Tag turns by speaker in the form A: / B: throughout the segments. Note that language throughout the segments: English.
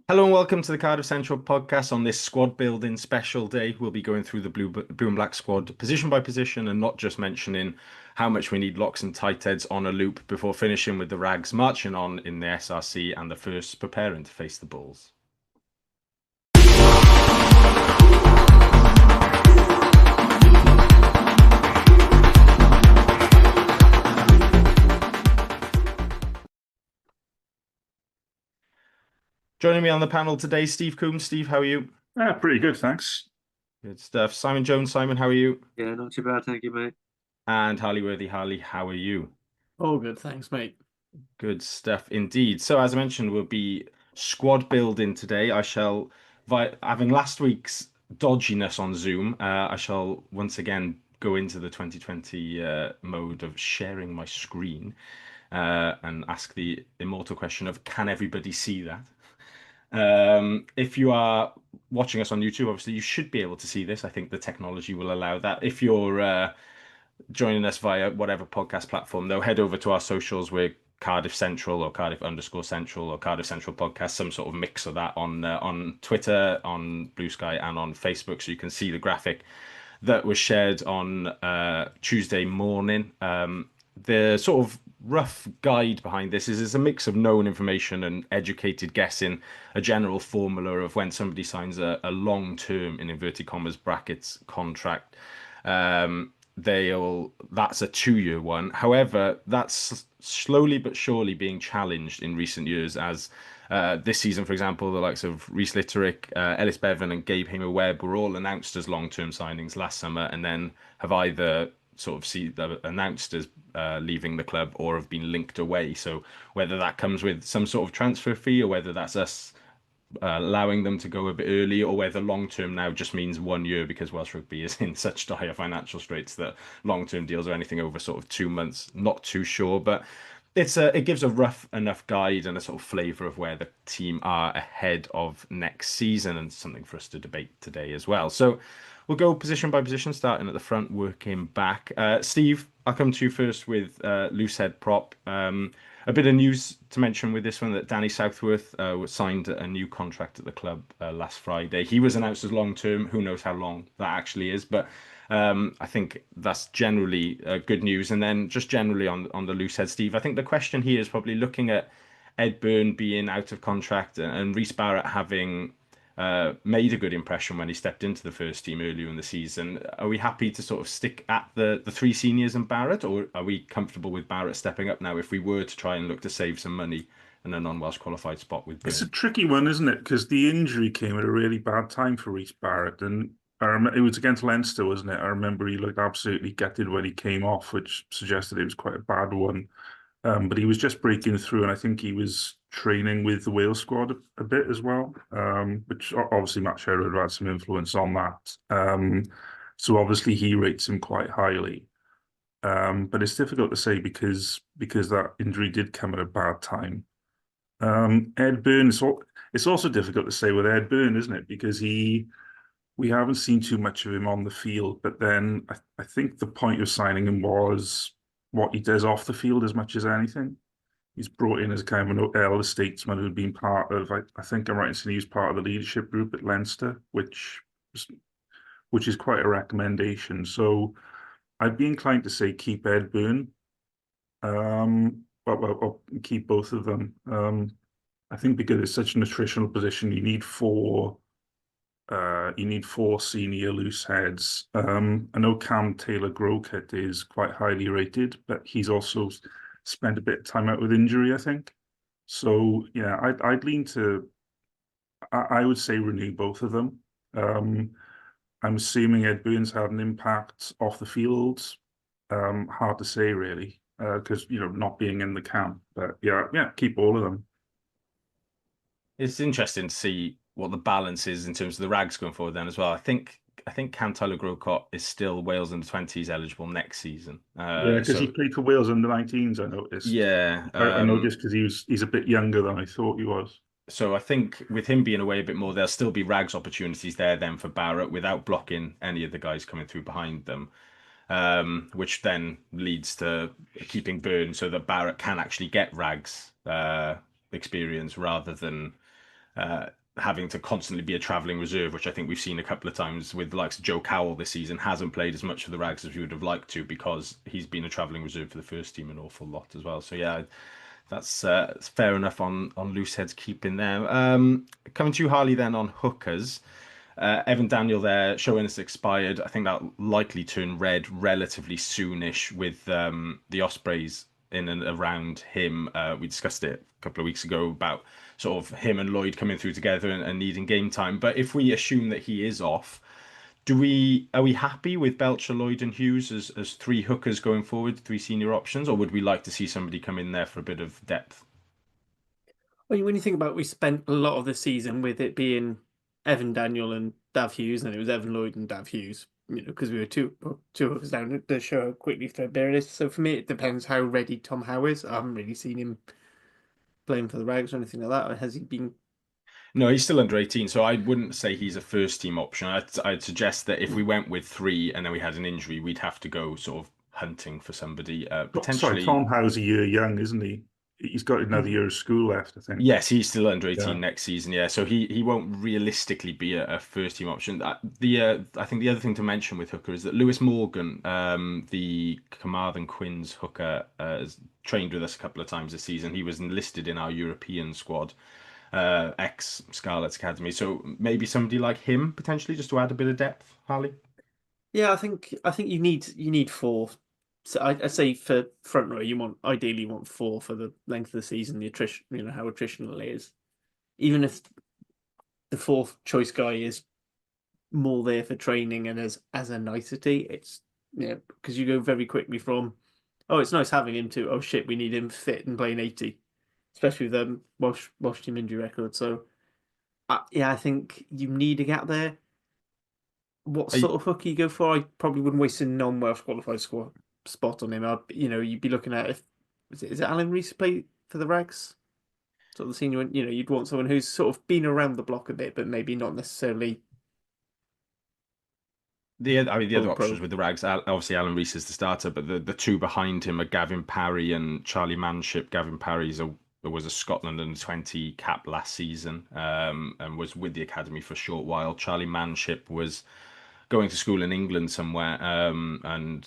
A: Hello and welcome to the Cardiff Central podcast. On this squad building special day, we'll be going through the blue and black squad position by position and not just mentioning how much we need locks and tight heads on a loop before finishing with the Rags marching on in the SRC and the first preparing to face the Bulls. Joining me on the panel today, Steve Coombs. Steve, how are you?
B: Pretty good, thanks.
A: Good stuff. Simon Jones. Simon, how are you?
C: Yeah, not too bad, thank you, mate.
A: And Harley Worthy. Harley, how are you?
D: All good, thanks, mate.
A: Good stuff indeed. So, as I mentioned, we'll be squad building today. Having last week's dodginess on Zoom, I shall once again go into the 2020 mode of sharing my screen and ask the immortal question of can everybody see that? If you are watching us on YouTube, obviously you should be able to see this. I think the technology will allow that. If you're joining us via whatever podcast platform, though, head over to our socials. We're Cardiff Central or Cardiff_Central or Cardiff Central Podcast, some sort of mix of that on Twitter, on Blue Sky, and on Facebook, so you can see the graphic that was shared on Tuesday morning. The sort of rough guide behind this is it's a mix of known information and educated guessing, a general formula of when somebody signs a long-term, in inverted commas, brackets, contract. That's a 2-year one. However, that's slowly but surely being challenged in recent years as this season, for example, the likes of Reece Litterick, Ellis Bevan and Gabe Hamer-Webb were all announced as long-term signings last summer and then have either announced as leaving the club or have been linked away. So whether that comes with some sort of transfer fee or whether that's us allowing them to go a bit early, or whether long term now just means 1 year because Welsh rugby is in such dire financial straits that long term deals are anything over sort of 2 months. Not too sure, but it gives a rough enough guide and a sort of flavour of where the team are ahead of next season, and something for us to debate today as well. So we'll go position by position, starting at the front, working back. Steve, I'll come to you first with loose head prop. A bit of news to mention with this one that Danny Southworth signed a new contract at the club last Friday. He was announced as long term. Who knows how long that actually is, but I think that's generally good news. And then just generally on the loose head, Steve, I think the question here is probably looking at Ed Byrne being out of contract and Reece Barrett having made a good impression when he stepped into the first team earlier in the season. Are we happy to sort of stick at the three seniors and Barrett, or are we comfortable with Barrett stepping up now if we were to try and look to save some money in a non-Welsh qualified spot with Byrne?
B: It's a tricky one, isn't it? Because the injury came at a really bad time for Reece Barrett, and it was against Leinster, wasn't it? I remember he looked absolutely gutted when he came off, which suggested it was quite a bad one. But he was just breaking through, and I think he was training with the Wales squad a bit as well, which obviously Matt Sherwood had some influence on that. So obviously he rates him quite highly. But it's difficult to say because that injury did come at a bad time. Ed Byrne, it's also difficult to say with Ed Byrne, isn't it? Because we haven't seen too much of him on the field, but then I think the point of signing him was what he does off the field as much as anything. He's brought in as kind of an elder statesman who'd been part of, I think I'm right in saying he was part of the leadership group at Leinster, which is quite a recommendation. So I'd be inclined to say keep Ed Byrne, or keep both of them. I think because it's such a nutritional position, you need four senior loose heads. I know Cam Taylor-Grocott is quite highly rated, but he's also spent a bit of time out with injury, I think. So yeah, I'd lean to. I would say renew both of them. I'm assuming Ed Byrne's had an impact off the field. Hard to say really, because not being in the camp. But yeah, keep all of them.
A: It's interesting to see what the balance is in terms of the Rags going forward then as well. I think Cam Taylor-Grocott is still Wales under 20s eligible next season.
B: Yeah, because he played for Wales under 19s. I noticed.
A: Yeah,
B: I noticed because he's a bit younger than I thought he was.
A: So I think with him being away a bit more, there'll still be Rags opportunities there then for Barrett without blocking any of the guys coming through behind them, which then leads to keeping Byrne so that Barrett can actually get Rags experience rather than uh, having to constantly be a travelling reserve, which I think we've seen a couple of times with the likes of Joe Cowell this season, hasn't played as much for the Rags as we would have liked to because he's been a travelling reserve for the first team an awful lot as well. So yeah, that's fair enough on Loosehead's keeping there. Coming to you, Harley, then on hookers. Evan Daniel there showing us expired. I think that likely turn red relatively soonish with the Ospreys in and around him. We discussed it a couple of weeks ago about sort of him and Lloyd coming through together and needing game time. But if we assume that he is off, are we happy with Belcher, Lloyd, and Hughes as three hookers going forward, three senior options, or would we like to see somebody come in there for a bit of depth?
D: When you think about, we spent a lot of the season with it being Evan Daniel and Dav Hughes, and it was Evan Lloyd and Dav Hughes. Because we were two hookers down the show quickly threadbare it is. So for me, it depends how ready Tom Howe is. I haven't really seen him playing for the Rags or anything like that. Or has he been?
A: No, he's still under 18, so I wouldn't say he's a first team option. I'd suggest that if we went with three and then we had an injury, we'd have to go sort of hunting for somebody.
B: Sorry,
A: Potentially,
B: Tom Howe's a year young, isn't he? He's got another year of school left, I think.
A: yes, he's still under
B: Yeah.
A: 18 next season, yeah. So he won't realistically be a first team option. I think the other thing to mention with Hooker is that Lewis Morgan, the Carmarthen Quins hooker, has trained with us a couple of times this season. He was enlisted in our European squad, ex Scarlets Academy. So maybe somebody like him potentially just to add a bit of depth, Harley.
D: Yeah, I think you need four. So I say for front row, ideally you want four for the length of the season. The attrition, how attritional it is. Even if the fourth choice guy is more there for training and as a nicety, it's because you go very quickly from, oh, it's nice having him, to, oh shit, we need him fit and playing 80, especially with Welsh team injury record. So yeah, I think you need a gap there. What
A: I,
D: sort of hook you go for? I probably wouldn't waste a non-Welsh qualified squad spot on him. You'd be looking at, if is it Alan Rees play for the Rags? Sort of the senior one. You'd want someone who's sort of been around the block a bit, but maybe not necessarily
A: the other
D: pro.
A: options with the Rags, obviously Alan Rees is the starter, but the two behind him are Gavin Parry and Charlie Manship. Gavin Parry's was a Scotland under 20 cap last season, and was with the academy for a short while. Charlie Manship was going to school in England somewhere, and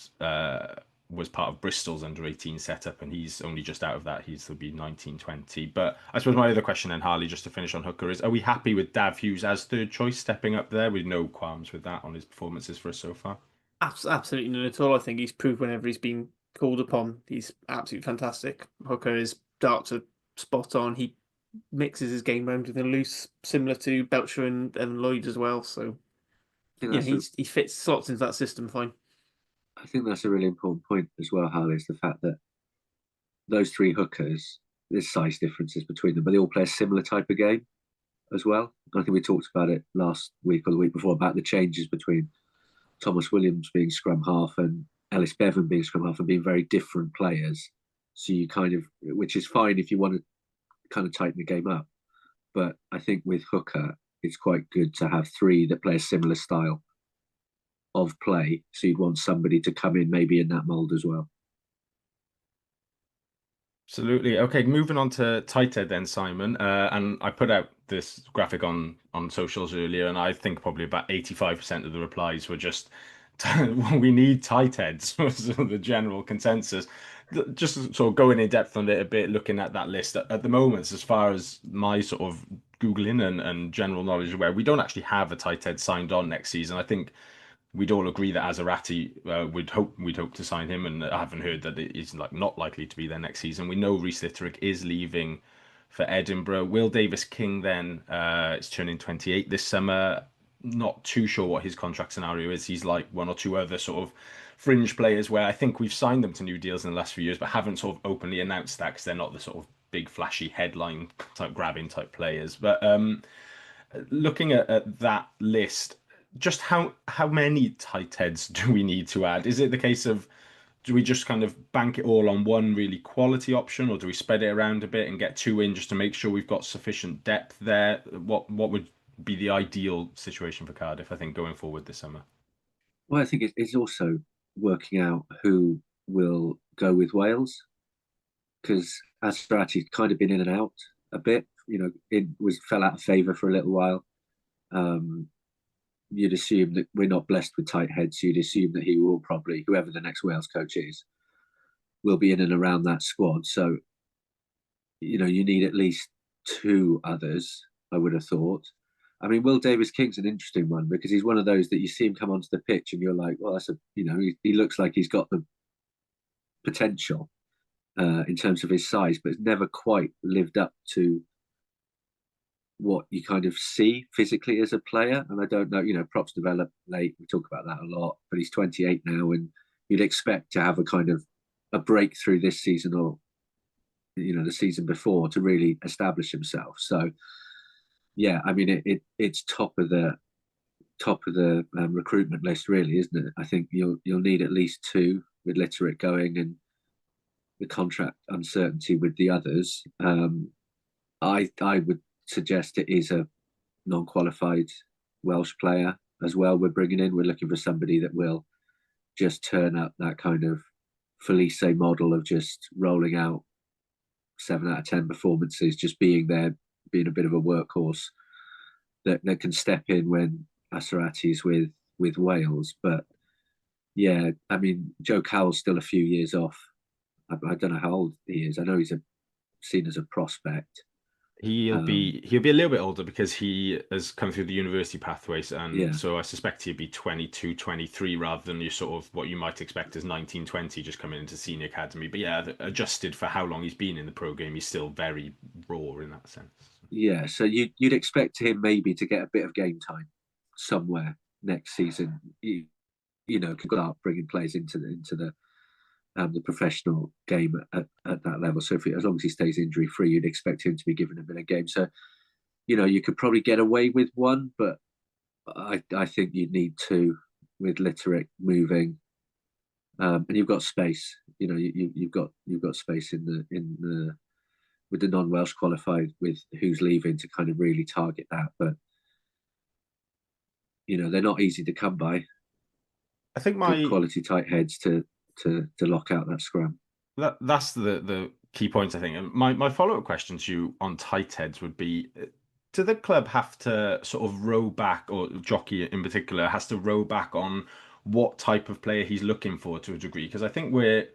A: was part of Bristol's under 18 setup, and he's only just out of that. He'll be 19, 20. But I suppose my other question then, Harley, just to finish on Hooker, is are we happy with Dav Hughes as third choice stepping up there? With no qualms with that on his performances for us so far.
D: Absolutely none at all. I think he's proved whenever he's been called upon, he's absolutely fantastic. Hooker is darts are spot on. He mixes his game round with a loose, similar to Belcher and Lloyd as well. So
C: think
D: yeah,
C: that's a,
D: he fits slots into that system fine.
C: I think that's a really important point as well, Hal, is the fact that those three hookers, there's size differences between them, but they all play a similar type of game as well. I think we talked about it last week or the week before about the changes between Thomas Williams being scrum half and Ellis Bevan being scrum half and being very different players. So you kind of, which is fine if you want to kind of tighten the game up. But I think with Hooker, it's quite good to have three that play a similar style of play. So you'd want somebody to come in maybe in that mold as well.
A: Absolutely. Okay, moving on to tight head then, Simon. And I put out this graphic on socials earlier, and I think probably about 85% of the replies were just we need tight heads was the general consensus. Just sort of going in depth on it a bit, looking at that list at the moment, as far as my sort of Googling and general knowledge where we don't actually have a tight head signed on next season. I think we'd all agree that Azarati we'd hope to sign him, and I haven't heard that it is like not likely to be there next season. We know Reese Litterick is leaving for Edinburgh. Will Davis King then is turning 28 this summer. Not too sure what his contract scenario is. He's like one or two other sort of fringe players where I think we've signed them to new deals in the last few years, but haven't sort of openly announced that because they're not the sort of big flashy headline type grabbing type players. But looking at that list, just how many tight heads do we need to add? Is it the case of do we just kind of bank it all on one really quality option, or do we spread it around a bit and get two in just to make sure we've got sufficient depth there? What would be the ideal situation for Cardiff, I think, going forward this summer?
C: Well, I think it's also working out who will go with Wales because Asparati's kind of been in and out a bit. It fell out of favour for a little while. You'd assume that we're not blessed with tight heads. You'd assume that he will probably, whoever the next Wales coach is, will be in and around that squad. So, you need at least two others, I would have thought. I mean, Will Davis-King's an interesting one because he's one of those that you see him come onto the pitch and you're like, well, he looks like he's got the potential in terms of his size, but it's never quite lived up to what you kind of see physically as a player. And I don't know, props develop late. We talk about that a lot, but he's 28 now, and you'd expect to have a kind of a breakthrough this season or, the season before to really establish himself. So, yeah, I mean, it's top of the recruitment list, really, isn't it? I think you'll need at least two with Litterick going and the contract uncertainty with the others. I would suggest it is a non-qualified Welsh player as well. We're bringing in. We're looking for somebody that will just turn up that kind of Felice model of just rolling out 7 out of 10 performances, just being there, being a bit of a workhorse that can step in when Aserati's with Wales. But yeah, I mean, Joe Cowell's still a few years off. I don't know how old he is. I know he's seen as a prospect.
A: He'll be a little bit older because he has come through the university pathways, and so I suspect he'll be 22, 23 rather than your sort of what you might expect as 19, 20 just coming into senior academy. But yeah, adjusted for how long he's been in the pro game, he's still very raw in that sense.
C: Yeah, so you'd expect him maybe to get a bit of game time somewhere next season. Could start bringing players into the professional game at that level. So as long as he stays injury free, you'd expect him to be given a bit of game. So, you could probably get away with one, but I think you'd need two with Litterick moving, and you've got space. You've got space in the with the non-Welsh qualified with who's leaving to kind of really target that. But they're not easy to come by.
A: I think
C: good quality tight heads to lock out that scrum.
A: That's the key point, I think. And my follow-up question to you on tight heads would be, do the club have to sort of row back, or Jockey in particular has to row back on what type of player he's looking for to a degree? Because I think we're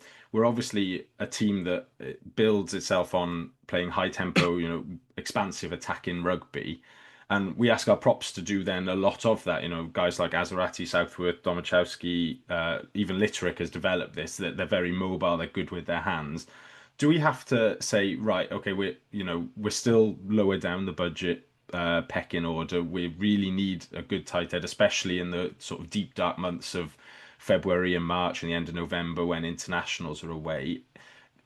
A: obviously a team that builds itself on playing high tempo, expansive attacking rugby. And we ask our props to do then a lot of that. Guys like Aserati, Southworth, Domachowski, even Litterick has developed this, that they're very mobile, they're good with their hands. Do we have to say, right, okay, we're still lower down the budget pecking order. We really need a good tight head, especially in the sort of deep dark months of February and March and the end of November when internationals are away.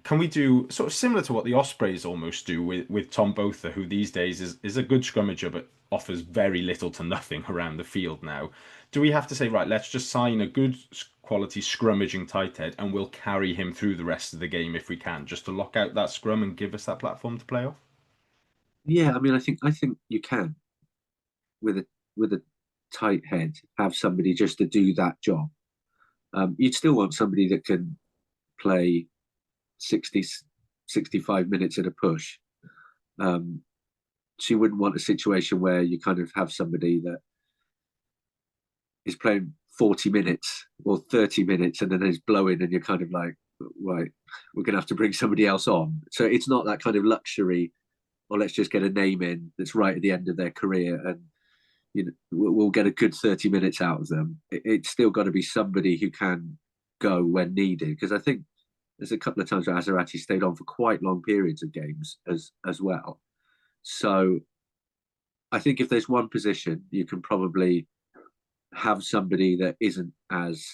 A: Can we do sort of similar to what the Ospreys almost do with Tom Botha, who these days is a good scrummager but offers very little to nothing around the field now? Do we have to say, right, let's just sign a good quality scrummaging tight head and we'll carry him through the rest of the game if we can, just to lock out that scrum and give us that platform to play off?
C: Yeah, I mean, I think you can with a tight head have somebody just to do that job. You'd still want somebody that can play 60, 65 minutes at a push. So you wouldn't want a situation where you kind of have somebody that is playing 40 minutes or 30 minutes and then is blowing and you're kind of like, right, we're going to have to bring somebody else on. So it's not that kind of luxury, or let's just get a name in that's right at the end of their career and we'll get a good 30 minutes out of them. It's still got to be somebody who can go when needed, because I think there's a couple of times where Aserati stayed on for quite long periods of games as well. So I think if there's one position, you can probably have somebody that isn't, as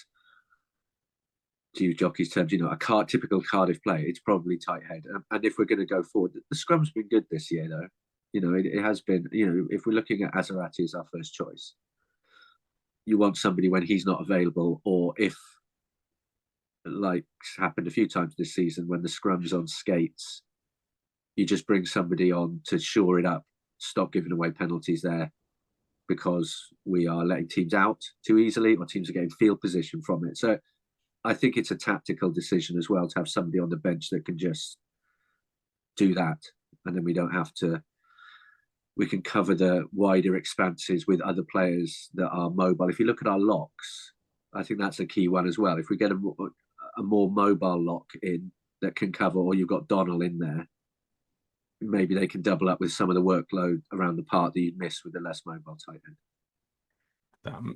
C: to use Jockey's terms, a typical Cardiff player. It's probably tight head. And if we're going to go forward, the scrum's been good this year, though. It has been, if we're looking at Aserati as our first choice, you want somebody when he's not available, or if, like happened a few times this season, when the scrum's on skates, you just bring somebody on to shore it up, stop giving away penalties there, because we are letting teams out too easily, or teams are getting field position from it. So I think it's a tactical decision as well to have somebody on the bench that can just do that. and then we don't have to. We can cover the wider expanses with other players that are mobile. If you look at our locks, I think that's a key one as well. If we get a more mobile lock in that can cover, or you've got Donnell in there, maybe they can double up with some of the workload around the part that you'd miss with the less mobile tight end.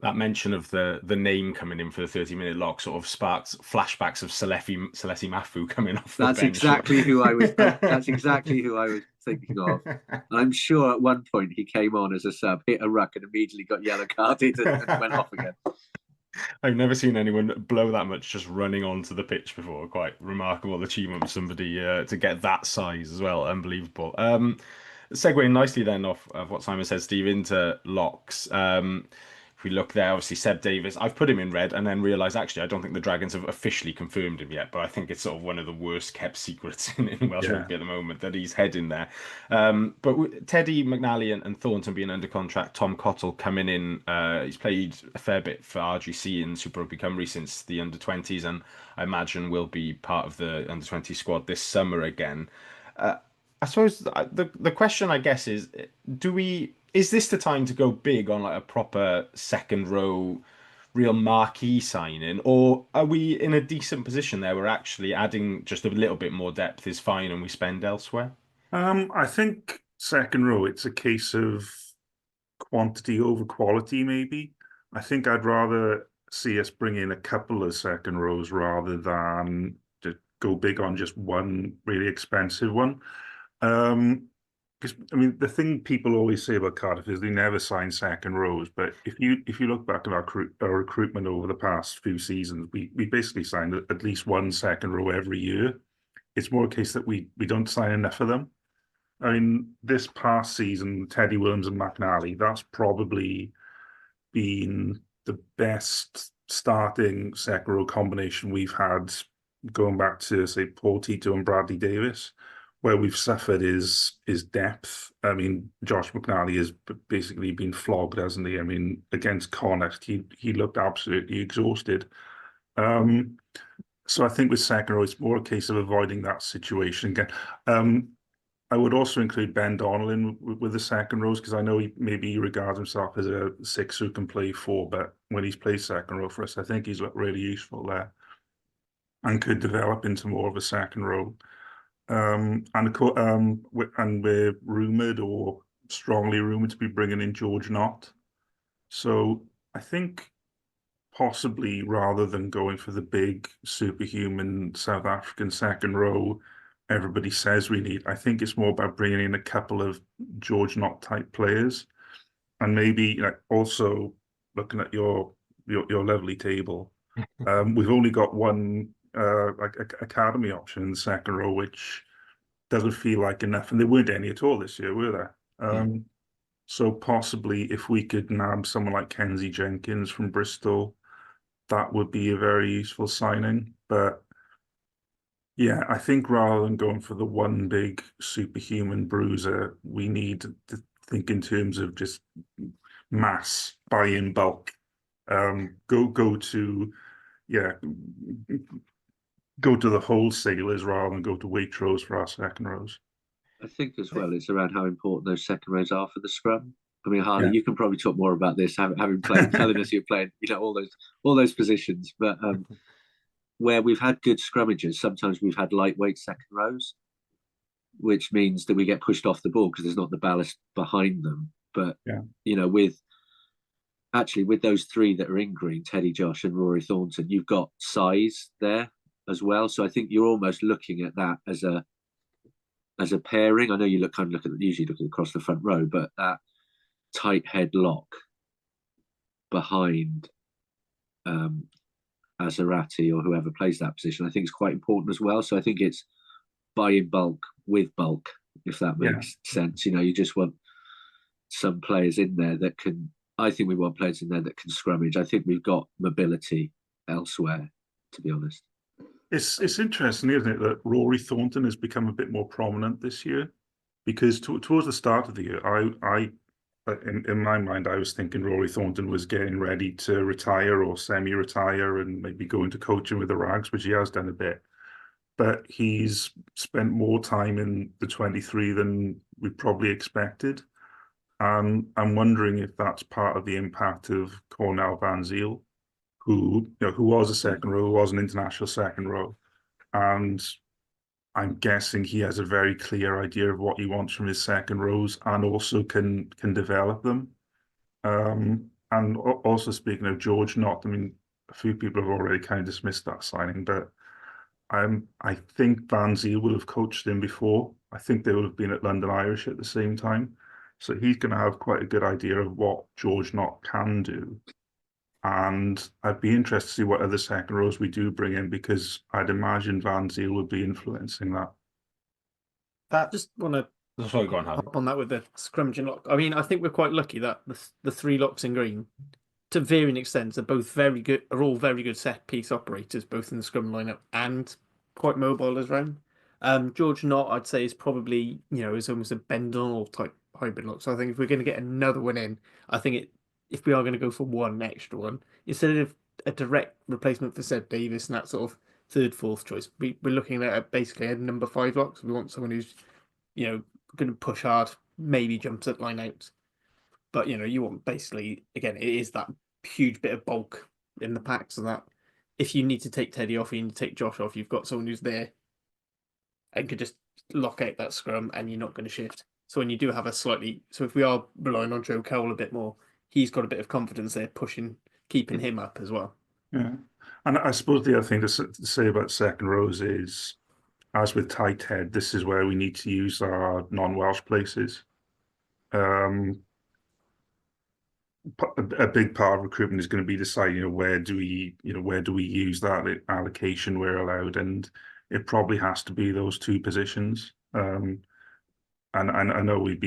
A: That mention of the name coming in for the 30-minute lock sort of sparks flashbacks of Selesi Mafu coming off the bench.
C: That's exactly who I was. That's exactly who I was thinking of. I'm sure at one point he came on as a sub, hit a ruck, and immediately got yellow carded and went off again.
A: I've never seen anyone blow that much just running onto the pitch before. Quite remarkable achievement for somebody to get that size as well. Unbelievable. Segueing nicely then off of what Simon said, Steve, into locks. If we look there, obviously Seb Davis, I've put him in red and then realised actually I don't think the Dragons have officially confirmed him yet, but I think it's sort of one of the worst kept secrets in Welsh rugby at the moment that he's heading there. But with Teddy, McNally and Thornton being under contract, Tom Cottle coming in, he's played a fair bit for RGC in Super Rugby Cymru since the under-20s, and I imagine will be part of the under-20 squad this summer again. I suppose the question, I guess, is is this the time to go big on like a proper second row, real marquee signing, or are we in a decent position there where actually adding just a little bit more depth is fine and we spend elsewhere?
B: I think second row, it's a case of quantity over quality, maybe. I think I'd rather see us bring in a couple of second rows rather than just go big on just one really expensive one. Because I mean, the thing people always say about Cardiff is they never sign second rows. But if you look back at our recruitment over the past few seasons, we basically signed at least one second row every year. It's more a case that we don't sign enough of them. I mean, this past season, Teddy Williams and McNally, that's probably been the best starting second row combination we've had going back to, say, Paul Tito and Bradley Davis. Where we've suffered is depth. I mean, Josh McNally has basically been flogged, hasn't he? I mean, against Connacht, he looked absolutely exhausted. So I think with second row, it's more a case of avoiding that situation again. I would also include Ben Donnell in with the second rows because I know he regards himself as a six who can play four, but when he's played second row for us, I think he's looked really useful there and could develop into more of a second row. And we're rumoured or strongly rumoured to be bringing in George Knott. So I think possibly rather than going for the big superhuman South African second row, everybody says we need. I think it's more about bringing in a couple of George Knott type players, and maybe also looking at your lovely table. We've only got one academy option in the second row, which doesn't feel like enough, and there weren't any at all this year, were there? So possibly if we could nab someone like Kenzie Jenkins from Bristol, that would be a very useful signing. But yeah, I think rather than going for the one big superhuman bruiser, we need to think in terms of just mass, buy in bulk. Go to the wholesalers rather than go to Waitrose for our second rows.
C: I think as well, it's around how important those second rows are for the scrum. I mean, Harley, you can probably talk more about this, having played, telling us you're playing, all those positions. But where we've had good scrummages, sometimes we've had lightweight second rows, which means that we get pushed off the ball because there's not the ballast behind them. But with those three that are in green, Teddy, Josh, and Rory Thornton, you've got size there as well. So I think you're almost looking at that as a pairing. I know you usually looking across the front row, but that tight head lock behind Azarati or whoever plays that position, I think is quite important as well. So I think it's buy in bulk with bulk, if that makes sense. You just want some players in there that can. I think we want players in there that can scrummage. I think we've got mobility elsewhere, to be honest.
B: It's interesting, isn't it, that Rory Thornton has become a bit more prominent this year? Because towards the start of the year, in my mind, I was thinking Rory Thornton was getting ready to retire or semi-retire and maybe go into coaching with the Rags, which he has done a bit. but he's spent more time in the 23 than we probably expected. I'm wondering if that's part of the impact of Cornel Van Zyl, who was a second row, who was an international second row, and I'm guessing he has a very clear idea of what he wants from his second rows, and also can develop them. And also speaking of George Knott, I mean, a few people have already kind of dismissed that signing, but I think Van Zyl will have coached him before. I think they would have been at London Irish at the same time. So he's going to have quite a good idea of what George Knott can do. And I'd be interested to see what other second rows we do bring in, because I'd imagine Van Zyl would be influencing that.
A: That
D: Just want to
A: sorry, go on, Harry.
D: hop on that with the scrummaging lock. I mean, I think we're quite lucky that the three locks in green, to varying extents, are both very good. Are all very good set piece operators, both in the scrum lineup and quite mobile as round. George Knott, I'd say, is probably is almost a Ben Donald type hybrid lock. So I think if we're going to get another one in, I think if we are going to go for one extra one instead of a direct replacement for Seb Davis and that sort of third, fourth choice, we're looking at basically a number 5 lock. So we want someone who's going to push hard, maybe jumps at line out. But you want basically, again, it is that huge bit of bulk in the pack, so that if you need to take Teddy off, you need to take Josh off, you've got someone who's there and can just lock out that scrum, and you're not going to shift. So when you do have so if we are relying on Joe Cowell a bit more, he's got a bit of confidence there, keeping him up as well.
B: Yeah, and I suppose the other thing to say about second rows is, as with tight head, this is where we need to use our non-Welsh places. A big part of recruitment is going to be deciding, where do we use that allocation we're allowed, and it probably has to be those two positions. And I know we've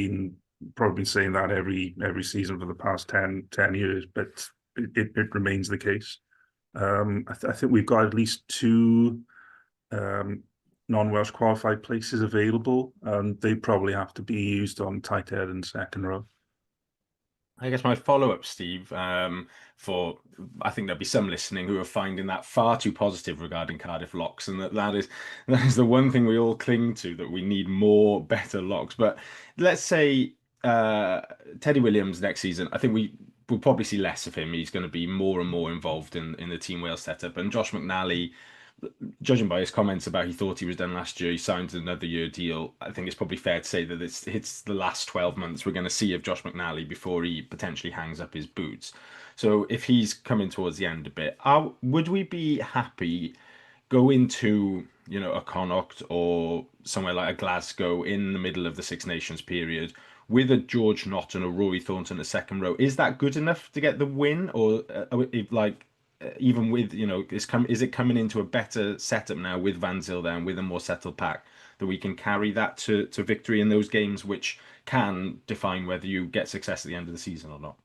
B: probably been saying that every season for the past 10 years, but it remains the case. I think we've got at least two non-Welsh qualified places available, and they probably have to be used on tight head and second row.
A: I guess my follow-up, Steve, for I think there'll be some listening who are finding that far too positive regarding Cardiff locks, and that is the one thing we all cling to, that we need more better locks. But let's say Teddy Williams next season, I think we'll probably see less of him. He's going to be more and more involved in the Team Wales setup, and Josh McNally, judging by his comments about he thought he was done last year, he signed another year deal. I think it's probably fair to say that it's the last 12 months we're going to see of Josh McNally before he potentially hangs up his boots. So if he's coming towards the end a bit, would we be happy going to a Connacht or somewhere like a Glasgow in the middle of the Six Nations period with a George Knott and a Rory Thornton at second row? Is that good enough to get the win, or even with is it coming into a better setup now with Van Zyl there and with a more settled pack, that we can carry that to victory in those games, which can define whether you get success at the end of the season or not?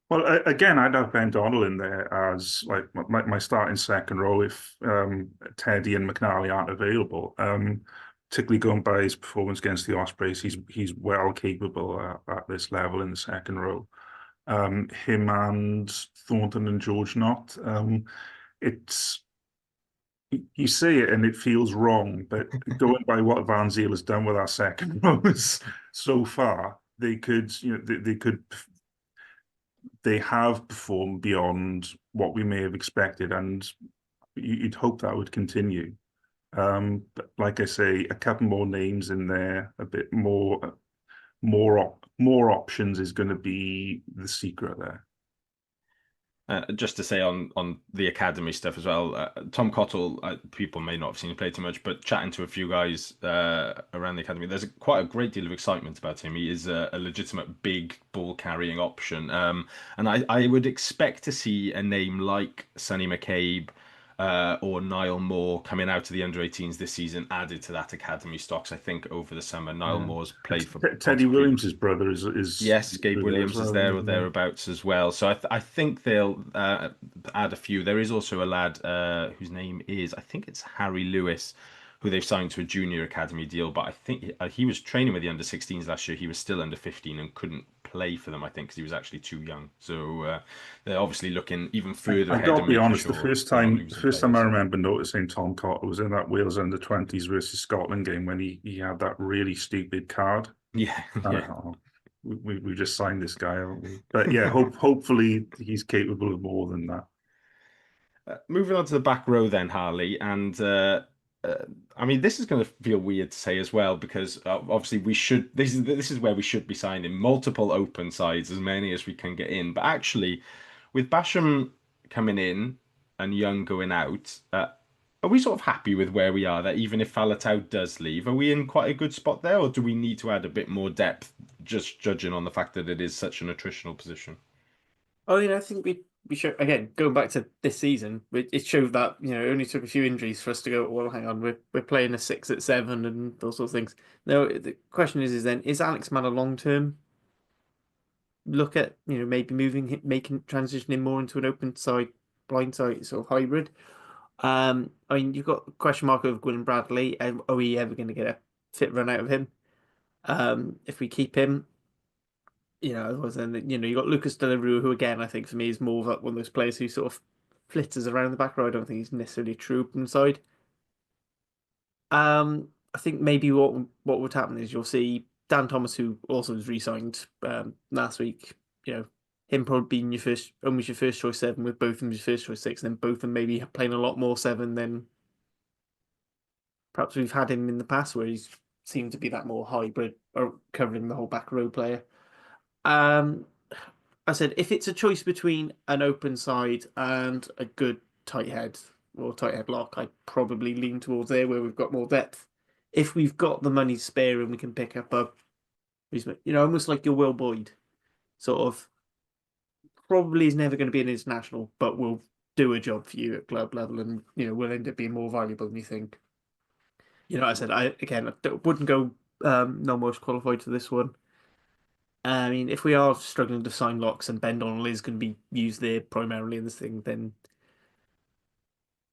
B: Well, again, I'd have Ben Donald in there as like my starting second row if Teddy and McNally aren't available. Particularly going by his performance against the Ospreys, he's well capable at this level in the second row. Him and Thornton and George Knott. It's You say it and it feels wrong, but going by what Van Zyl has done with our second rows so far, they have performed beyond what we may have expected, and you'd hope that would continue. But like I say, a couple more names in there, a bit more options is going to be the secret there.
A: Just to say on the academy stuff as well, Tom Cottle, people may not have seen him play too much, but chatting to a few guys around the academy, there's quite a great deal of excitement about him. He is a legitimate big ball carrying option, and I would expect to see a name like Sonny McCabe or Niall Moore coming out of the under-18s this season added to that academy stocks. I think over the summer, Niall Moore's played for
B: Teddy Williams's brother is
A: yes, Gabe Williams
B: well,
A: is there or thereabouts as well. So I think they'll add a few. There is also a lad whose name is, I think it's Harry Lewis, who they've signed to a junior academy deal. But I think he was training with the under-16s last year. He was still under 15 and couldn't play for them, I think, because he was actually too young. So they're obviously looking even further
B: I
A: ahead
B: got
A: and
B: to be
A: making
B: honest,
A: sure they're not
B: the
A: losing
B: first time I
A: players.
B: remember noticing Tom Cotter was in that Wales under-20s versus Scotland game when he had that really stupid card.
A: Yeah,
B: And
A: yeah.
B: we just signed this guy, haven't we? But yeah, hopefully he's capable of more than that.
A: Moving on to the back row then, Harley, and uh, I mean this is going to feel weird to say as well because obviously we should. This is where we should be signing multiple open sides, as many as we can get in. But actually, with Basham coming in and Young going out, are we sort of happy with where we are? That even if Faletau does leave, are we in quite a good spot there, or do we need to add a bit more depth? Just judging on the fact that it is such an attritional position.
D: I think we show again going back to this season. It showed that it only took a few injuries for us to go. Well, hang on, we're playing a 6 at 7 and those sort of things. No, the question is then is Alex Mann a long term look at maybe making transitioning more into an open side, blind side sort of hybrid. I mean you've got a question mark over Gwyn Bradley, and are we ever going to get a fit run out of him? If we keep him. Otherwise then you got Lucas Delarue, who again I think for me is more of one of those players who sort of flitters around the back row. I don't think he's necessarily true open side. I think maybe what would happen is you'll see Dan Thomas, who also was re-signed last week. Him probably being almost your first choice 7, with both of them your first choice 6, and then both of them maybe playing a lot more 7 than perhaps we've had him in the past, where he's seemed to be that more hybrid or covering the whole back row player. Um, I said if it's a choice between an open side and a good tight head or tight head lock, I probably lean towards there where we've got more depth. If we've got the money to spare and we can pick up almost like your Will Boyd, sort of probably is never going to be an international, but will do a job for you at club level, and will end up being more valuable than you think. I said I wouldn't go non-most qualified to this one. I mean, if we are struggling to sign locks and Ben Donald is going to be used there primarily in this thing, then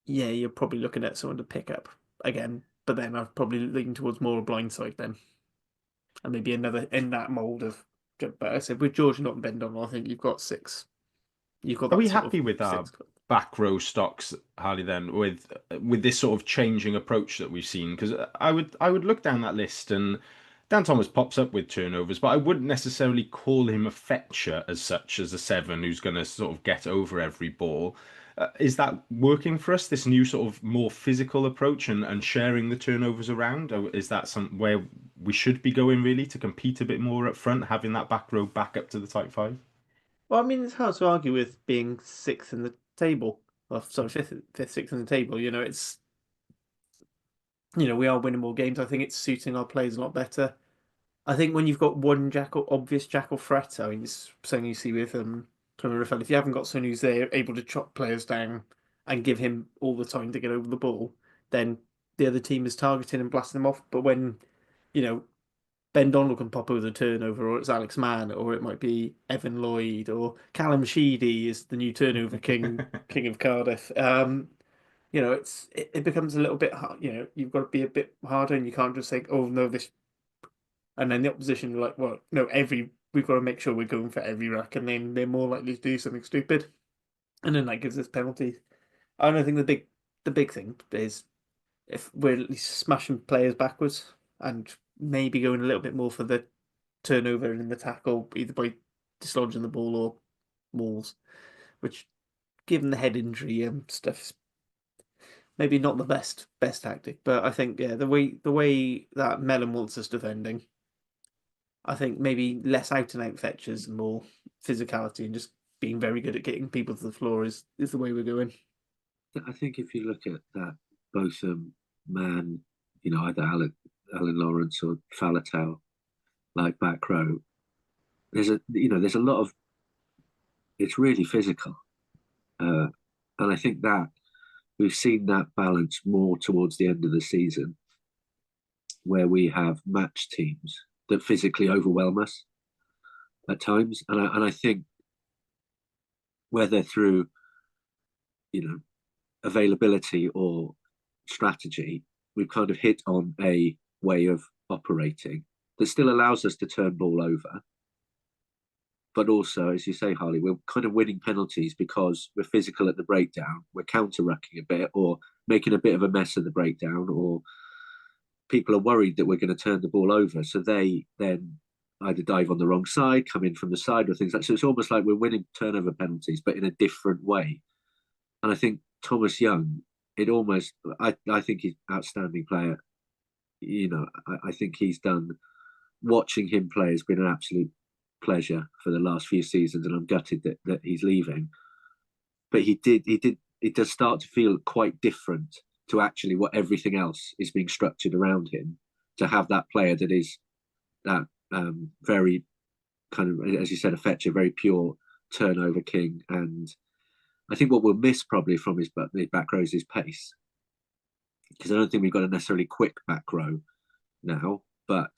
D: yeah, you're probably looking at someone to pick up again. But then I'd probably lean towards more a blind side then, and maybe another in that mold of. But I said with George not Ben Donald, I think you've got 6. You've got
A: Are
D: that
A: we
D: sort of
A: happy with our
D: 6.
A: back row stocks, Harley? Then with this sort of changing approach that we've seen, because I would look down that list and Dan Thomas pops up with turnovers, but I wouldn't necessarily call him a fetcher as such as a 7 who's going to sort of get over every ball. Is that working for us? This new sort of more physical approach and sharing the turnovers around? Or is that where we should be going really to compete a bit more up front, having that back row back up to the tight 5?
D: Well, I mean, it's hard to argue with being 6th in the table. Well, sorry, fifth, 6th in the table. We are winning more games. I think it's suiting our players a lot better. I think when you've got one obvious jackal threat, I mean, it's something you see with Tony Raphael. If you haven't got someone who's there able to chop players down and give him all the time to get over the ball, then the other team is targeting and blasting them off. But when you know Ben Donald can pop over the turnover, or it's Alex Mann, or it might be Evan Lloyd, or Callum Sheedy is the new turnover king of Cardiff. It becomes a little bit hard. You've got to be a bit harder, and you can't just say, "Oh no, this," and then the opposition are like, "Well, no, we've got to make sure we're going for every rack," and then they're more likely to do something stupid, and then that gives us penalties. I don't think the big thing is if we're at least smashing players backwards and maybe going a little bit more for the turnover and the tackle, either by dislodging the ball or mauls, which, given the head injury stuff, is maybe not the best tactic. But I think the way that Mellon wants us defending, I think maybe less out and out fetches and more physicality and just being very good at getting people to the floor is the way we're going.
C: I think if you look at that, both man, either Alan Lawrence or Falatau, like back row, there's a lot of, it's really physical, and I think that we've seen that balance more towards the end of the season, where we have match teams that physically overwhelm us at times, and I think whether through availability or strategy, we've kind of hit on a way of operating that still allows us to turn ball over, but also, as you say, Harley, we're kind of winning penalties because we're physical at the breakdown, we're counter-rucking a bit, or making a bit of a mess of the breakdown, or people are worried that we're going to turn the ball over. So they then either dive on the wrong side, come in from the side, or things like that. So it's almost like we're winning turnover penalties, but in a different way. And I think Thomas Young, I think he's an outstanding player. I think he's done, watching him play has been an absolute pleasure for the last few seasons, and I'm gutted that he's leaving. But it does start to feel quite different to actually what everything else is being structured around him. To have that player that is that very kind of, as you said, a Fetcher, very pure turnover king. And I think what we'll miss probably from his back row is his pace, because I don't think we've got a necessarily quick back row now. But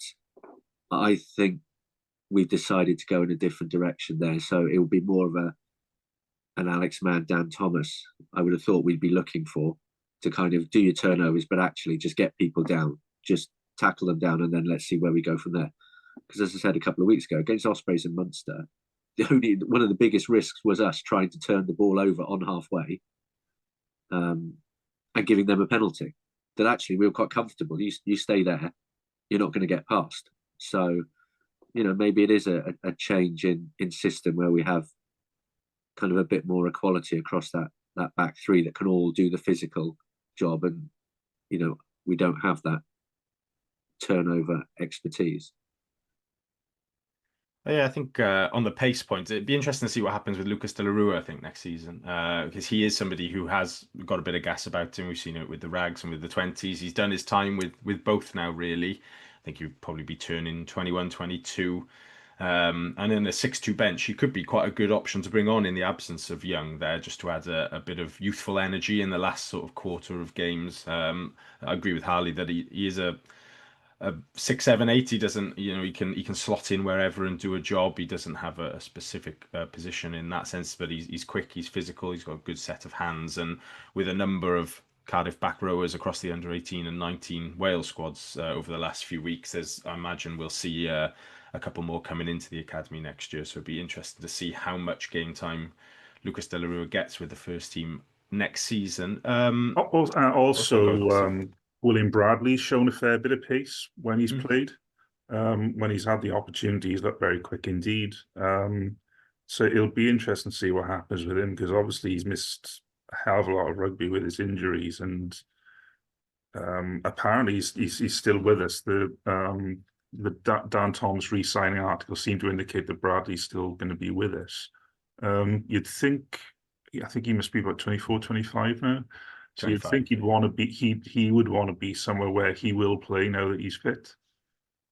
C: I think we've decided to go in a different direction there. So it will be more of an Alex Mann, Dan Thomas, I would have thought we'd be looking for, to kind of do your turnovers, but actually just get people down, just tackle them down, and then let's see where we go from there. Because as I said a couple of weeks ago, against Ospreys and Munster, one of the biggest risks was us trying to turn the ball over on halfway, and giving them a penalty. That actually we were quite comfortable. You stay there, you're not going to get past. So, maybe it is a change in system where we have kind of a bit more equality across that back three that can all do the physical job, and we don't have that turnover expertise.
A: Yeah, I think on the pace point, it'd be interesting to see what happens with Lucas De La Rua, I think, next season, because he is somebody who has got a bit of gas about him. We've seen it with the Rags and with the 20s. He's done his time with both now, really. I think he'd probably be turning 21, 22. And in a 6-2 bench, he could be quite a good option to bring on in the absence of Young there, just to add a bit of youthful energy in the last sort of quarter of games. I agree with Harley that he is a 6, 7, 8. He doesn't, he can slot in wherever and do a job. He doesn't have a specific position in that sense, but he's quick, he's physical, he's got a good set of hands, and with a number of Cardiff back rowers across the under 18 and 19 Wales squads over the last few weeks, I imagine we'll see a couple more coming into the academy next year. So it'd be interesting to see how much game time Lucas De La Rua gets with the first team next season.
B: Also, William Bradley's shown a fair bit of pace when he's played. When he's had the opportunity, he's looked very quick indeed. So it'll be interesting to see what happens with him, because obviously he's missed a hell of a lot of rugby with his injuries, and apparently he's still with us. The Dan Thomas re-signing article seemed to indicate that Bradley's still going to be with us. You'd think, I think he must be about 24, 25 now. So you'd think he'd want to be, he would want to be somewhere where he will play now that he's fit.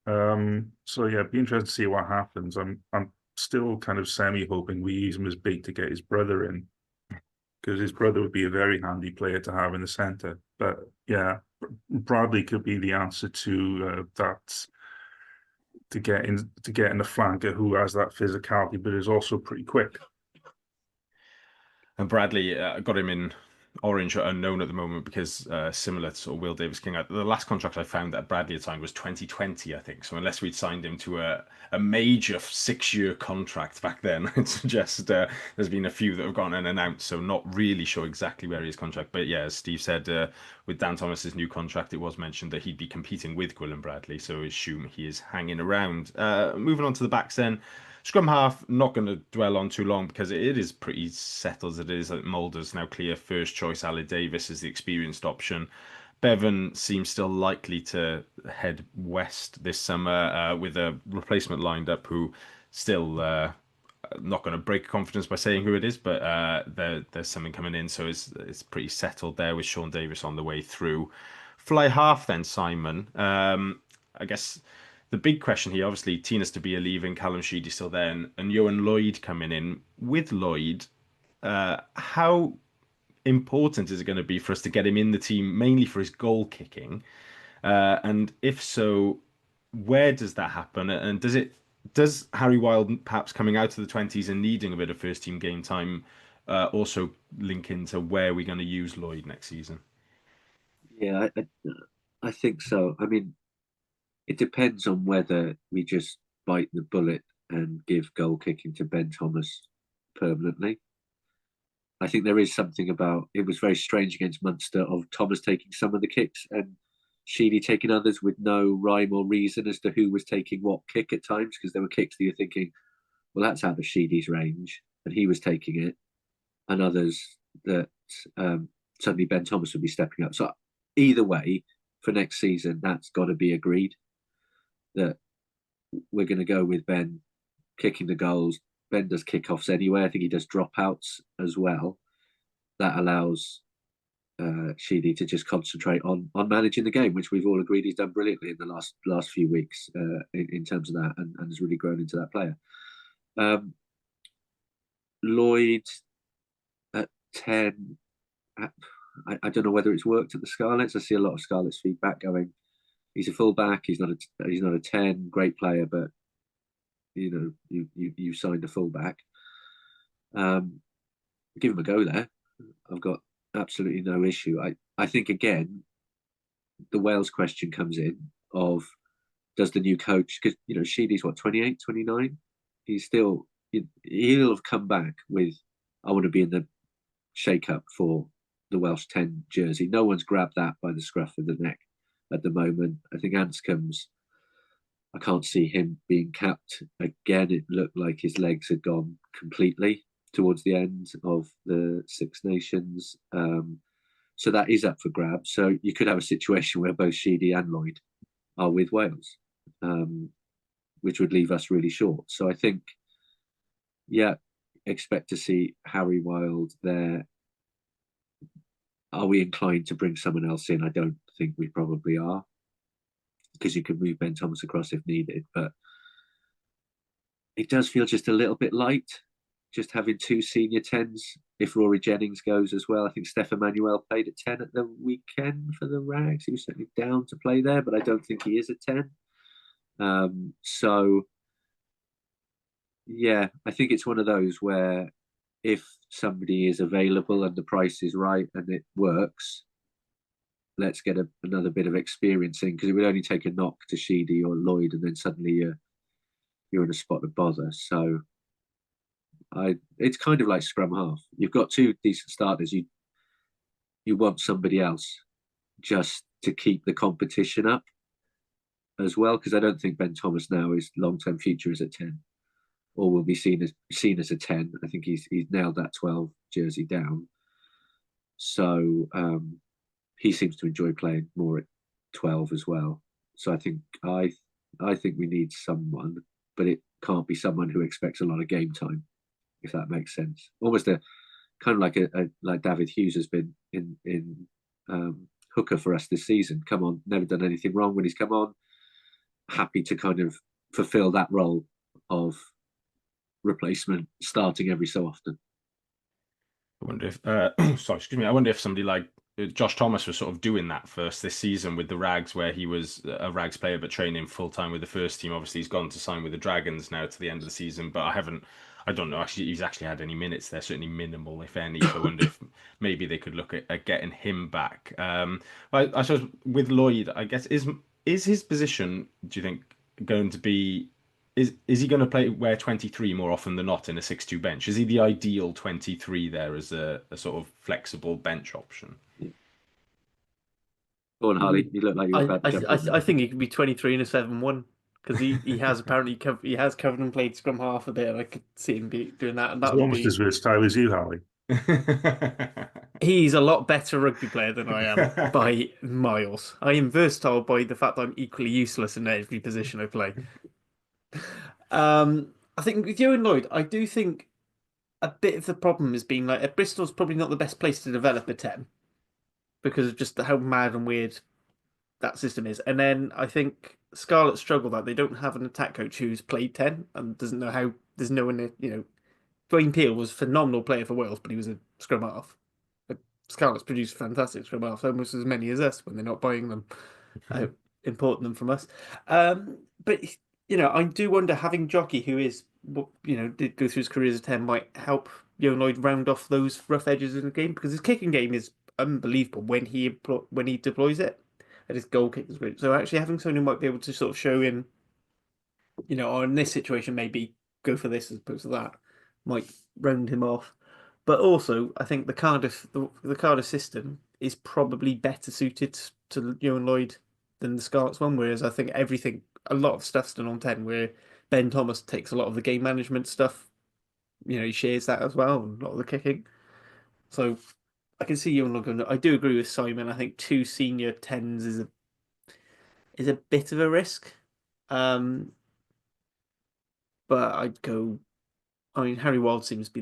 B: So yeah, it'd be interesting to see what happens. I'm still kind of hoping we use him as bait to get his brother in, because his brother would be a very handy player to have in the centre. But yeah, Bradley could be the answer to that, to get in the flanker who has that physicality but is also pretty quick.
A: And Bradley got him in orange or unknown at the moment, because similar to sort of Will Davis King, the last contract I found that Bradley had signed was 2020, I think. So unless we'd signed him to a major 6-year contract back then, I'd suggest there's been a few that have gone unannounced. So not really sure exactly where his contract. But yeah, as Steve said, with Dan Thomas's new contract, it was mentioned that he'd be competing with Gwilym Bradley. So I assume he is hanging around. Moving on to the backs then. Scrum half, not going to dwell on too long, because it is pretty settled as it is. Mulder's now clear first choice. Ali Davis is the experienced option. Bevan seems still likely to head west this summer, with a replacement lined up who still not going to break confidence by saying who it is, but there's something coming in, so it's pretty settled there with Sean Davis on the way through. Fly half then, Simon. I guess the big question here, obviously, Tina Stabia leaving, Callum Sheedy still there, and Johan Lloyd coming in. With Lloyd, how important is it going to be for us to get him in the team, mainly for his goal kicking? And if so, where does that happen? And does Harry Wild perhaps coming out of the 20s and needing a bit of first team game time also link into where we're going to use Lloyd next season?
C: Yeah, I think so. I mean, it depends on whether we just bite the bullet and give goal kicking to Ben Thomas permanently. I think there is something about it was very strange against Munster of Thomas taking some of the kicks and Sheedy taking others with no rhyme or reason as to who was taking what kick at times, because there were kicks that you're thinking, well, that's out of Sheedy's range, and he was taking it, and others that suddenly Ben Thomas would be stepping up. So either way, for next season, that's got to be agreed that we're going to go with Ben kicking the goals. Ben does kickoffs anyway. I think he does dropouts as well. That allows Sheedy to just concentrate on managing the game, which we've all agreed he's done brilliantly in the last few weeks in terms of that, and has really grown into that player. Lloyd at 10. I don't know whether it's worked at the Scarlets. I see a lot of Scarlets feedback going, he's a fullback. He's not a 10. Great player, but you signed a fullback. Give him a go there. I've got absolutely no issue. I think again, the Wales question comes in of does the new coach, because Sheedy's what, 28, 29? He's still, he'll have come back with, I want to be in the shake-up for the Welsh 10 jersey. No one's grabbed that by the scruff of the neck at the moment. I think Anscombe's, I can't see him being capped again. It looked like his legs had gone completely towards the end of the Six Nations. So that is up for grabs. So you could have a situation where both Sheedy and Lloyd are with Wales, which would leave us really short. So I think, expect to see Harry Wild there. Are we inclined to bring someone else in? I don't think we probably are, because you could move Ben Thomas across if needed. But it does feel just a little bit light, just having two senior 10s. If Rory Jennings goes as well, I think Stefan Manuel played at 10 at the weekend for the Rags. He was certainly down to play there, but I don't think he is a 10. So, yeah, I think it's one of those where if somebody is available and the price is right and it works, let's get another bit of experience in, because it would only take a knock to Sheedy or Lloyd and then suddenly you're in a spot of bother. So it's kind of like scrum half. You've got two decent starters. You want somebody else just to keep the competition up as well, because I don't think Ben Thomas now his long-term future is at 10, or will be seen as a 10. I think he's nailed that 12 jersey down. So he seems to enjoy playing more at 12 as well. So I think we need someone, but it can't be someone who expects a lot of game time, if that makes sense. Almost a kind of like David Hughes has been in hooker for us this season. Come on, never done anything wrong when he's come on. Happy to kind of fulfill that role of replacement, starting every so often.
A: I wonder if, sorry, excuse me. I wonder if somebody like Josh Thomas was sort of doing that first this season with the Rags, where he was a Rags player but training full time with the first team. Obviously, he's gone to sign with the Dragons now to the end of the season, but I don't know actually he's actually had any minutes there, certainly minimal, if any. So I wonder if maybe they could look at getting him back. I suppose with Lloyd, I guess is his position, do you think, going to be? Is he going to wear 23 more often than not in a 6-2 bench? Is he the ideal 23 there as a sort of flexible bench option?
C: Go on, Harley. You look like you're about to jump in.
D: I think he could be 23 in a 7-1, because he has apparently covered and played scrum half a bit, and I could see him doing that. And
B: He's almost as versatile as you, Harley.
D: He's a lot better rugby player than I am by miles. I am versatile by the fact that I'm equally useless in every position I play. I think with you and Lloyd, I do think a bit of the problem has been like Bristol's probably not the best place to develop a 10, because of just how mad and weird that system is. And then I think Scarlet struggle that they don't have an attack coach who's played 10 and doesn't know how. There's no one, Dwayne Peel was a phenomenal player for Wales, but he was a scrum half. Scarlet's produced fantastic scrum halves, almost as many as us when they're not buying them, importing them from us. But I do wonder, having Jockey, who is did go through his career as a 10, might help Lloyd round off those rough edges in the game, because his kicking game is unbelievable when he deploys it, and his goal kick is great. So actually having someone who might be able to sort of show him or in this situation, maybe go for this as opposed to that, might round him off. But also, I think the Cardiff system is probably better suited to Johan Lloyd than the Scarlets one. Whereas I think a lot of stuff's done on 10, where Ben Thomas takes a lot of the game management stuff. He shares that as well, and a lot of the kicking. So I can see Johan Lloyd going. I do agree with Simon. I think two senior tens is a bit of a risk. Um, but I'd go. I mean, Harry Wild seems to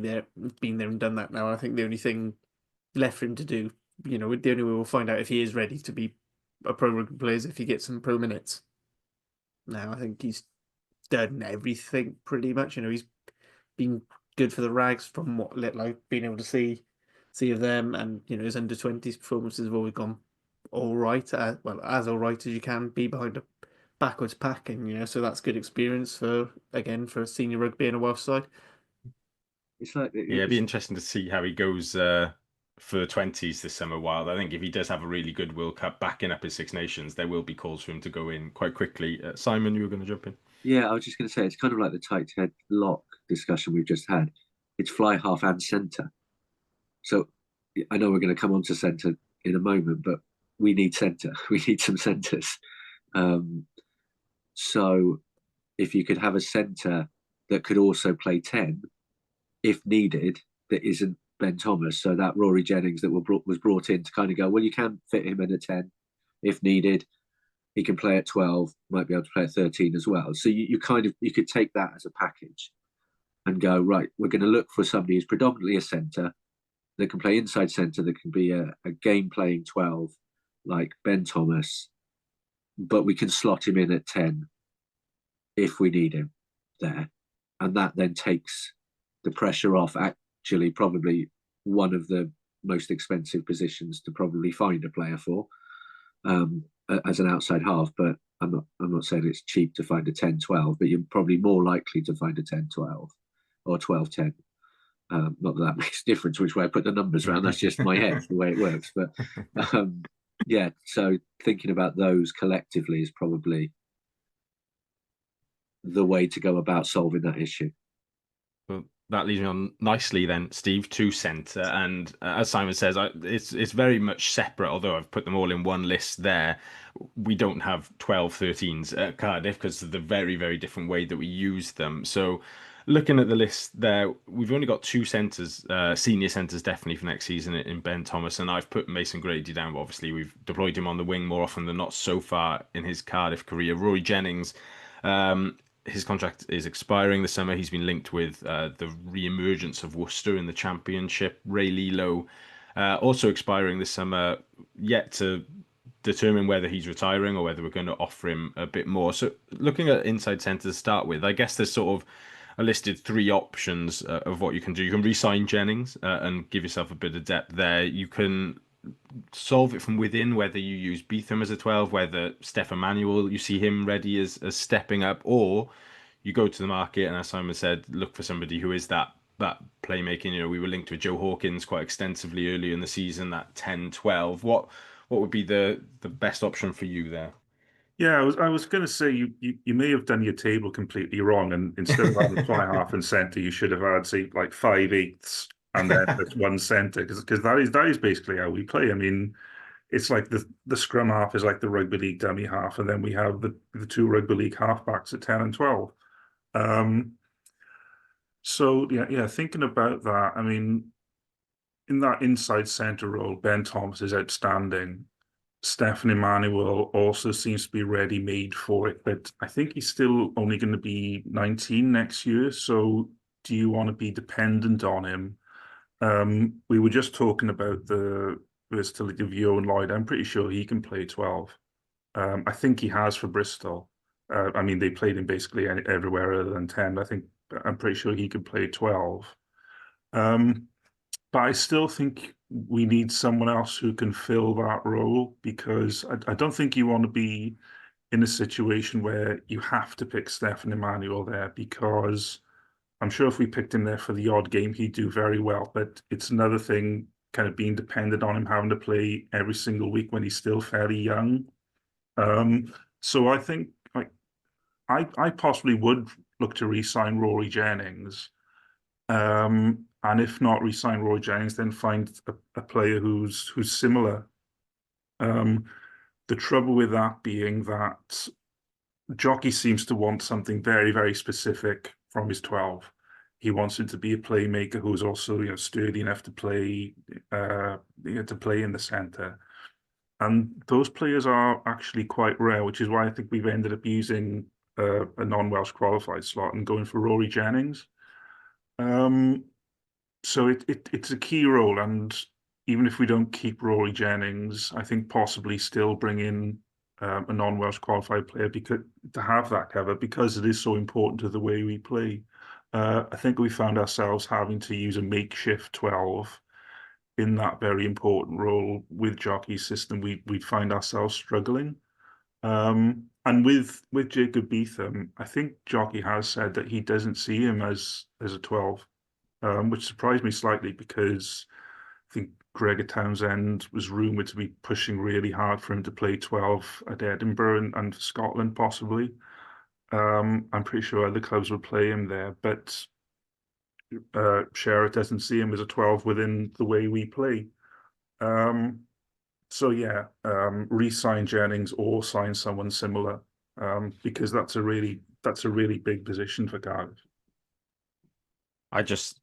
D: been there and done that now. I think the only thing left for him to do, the only way we'll find out if he is ready to be a pro rugby player is if he gets some pro minutes. Now, I think he's done everything pretty much. He's been good for the Rags from what little I've been able to see of them, and his under 20s performances have always gone all right, as all right as you can be behind a backwards pack, and so that's good experience for senior rugby in a Welsh side.
C: It's like
A: Yeah, it'd be interesting to see how he goes for 20s this summer. Wild, I think if he does have a really good World Cup backing up his Six Nations, there will be calls for him to go in quite quickly. Simon, you were going to jump in.
C: Yeah, I was just going to say it's kind of like the tight head lock discussion we've just had. It's fly half and centre. So I know we're going to come on to centre in a moment, but we need centre. We need some centres. Um, so if you could have a centre that could also play 10 if needed, that isn't Ben Thomas. So that Rory Jennings that was brought in to kind of go, well, you can fit him in at 10 if needed. He can play at 12, might be able to play at 13 as well. So you could take that as a package and go, right, we're going to look for somebody who's predominantly a centre that can play inside centre, that can be a game playing 12 like Ben Thomas, but we can slot him in at 10 if we need him there. And that then takes the pressure off actually probably one of the most expensive positions to probably find a player for as an outside half. But I'm not saying it's cheap to find a 10-12, but you're probably more likely to find a 10-12 or 12-10. Not that makes a difference which way I put the numbers around. That's just my head, the way it works. But yeah, so thinking about those collectively is probably the way to go about solving that issue.
A: Well, that leads me on nicely then, Steve, to centre. And as Simon says, it's very much separate, although I've put them all in one list there. We don't have 12 13s at Cardiff because of the very, very different way that we use them. So looking at the list there, we've only got two centres, senior centres definitely for next season in Ben Thomas, and I've put Mason Grady down, but obviously we've deployed him on the wing more often than not so far in his Cardiff career. Rory Jennings, his contract is expiring this summer. He's been linked with the re-emergence of Worcester in the Championship. Ray Lilo also expiring this summer, yet to determine whether he's retiring or whether we're going to offer him a bit more. So looking at inside centre to start with, I guess there's sort of I listed three options of what you can do. You can re-sign Jennings and give yourself a bit of depth there. You can solve it from within, whether you use Beetham as a 12, whether Stefan Manuel, you see him ready as stepping up, or you go to the market and, as Simon said, look for somebody who is that playmaking. We were linked with Joe Hawkins quite extensively earlier in the season, that 10-12. What would be the best option for you there?
B: Yeah, I was going to say you may have done your table completely wrong, and instead of having fly half and centre, you should have had say like 5/8 and then just one centre because that is basically how we play. I mean, it's like the scrum half is like the rugby league dummy half, and then we have the two rugby league halfbacks at 10 and 12. So yeah, thinking about that, I mean, in that inside centre role, Ben Thomas is outstanding. Stefan Emmanuel also seems to be ready made for it, but I think he's still only going to be 19 next year. So do you want to be dependent on him? We were just talking about the versatility of Yo and Lloyd. I'm pretty sure he can play 12. I think he has for Bristol. I mean, they played him basically everywhere other than 10. I'm pretty sure he could play 12. But I still think we need someone else who can fill that role because I don't think you want to be in a situation where you have to pick Stefan Emmanuel there because I'm sure if we picked him there for the odd game, he'd do very well. But it's another thing kind of being dependent on him having to play every single week when he's still fairly young. So I think like I possibly would look to re-sign Rory Jennings. And if not re-sign Rory Jennings, then find a player who's similar. Um, the trouble with that being that Jockey seems to want something very, very specific from his 12. He wants him to be a playmaker who's also, sturdy enough to play in the centre. And those players are actually quite rare, which is why I think we've ended up using a non-Welsh qualified slot and going for Rory Jennings. Um, so it's a key role, and even if we don't keep Rory Jennings, I think possibly still bring in a non-Welsh qualified player because to have that cover because it is so important to the way we play. I think we found ourselves having to use a makeshift 12 in that very important role with Jockey's system. We'd find ourselves struggling. And with Jacob Beetham, I think Jockey has said that he doesn't see him as a 12, which surprised me slightly because I think Gregor Townsend was rumoured to be pushing really hard for him to play 12 at Edinburgh and Scotland, possibly. I'm pretty sure other clubs would play him there, but Sheriff doesn't see him as a 12 within the way we play. Um, so yeah, re-sign Jennings or sign someone similar, because that's a really big position for Cardiff.
A: I just,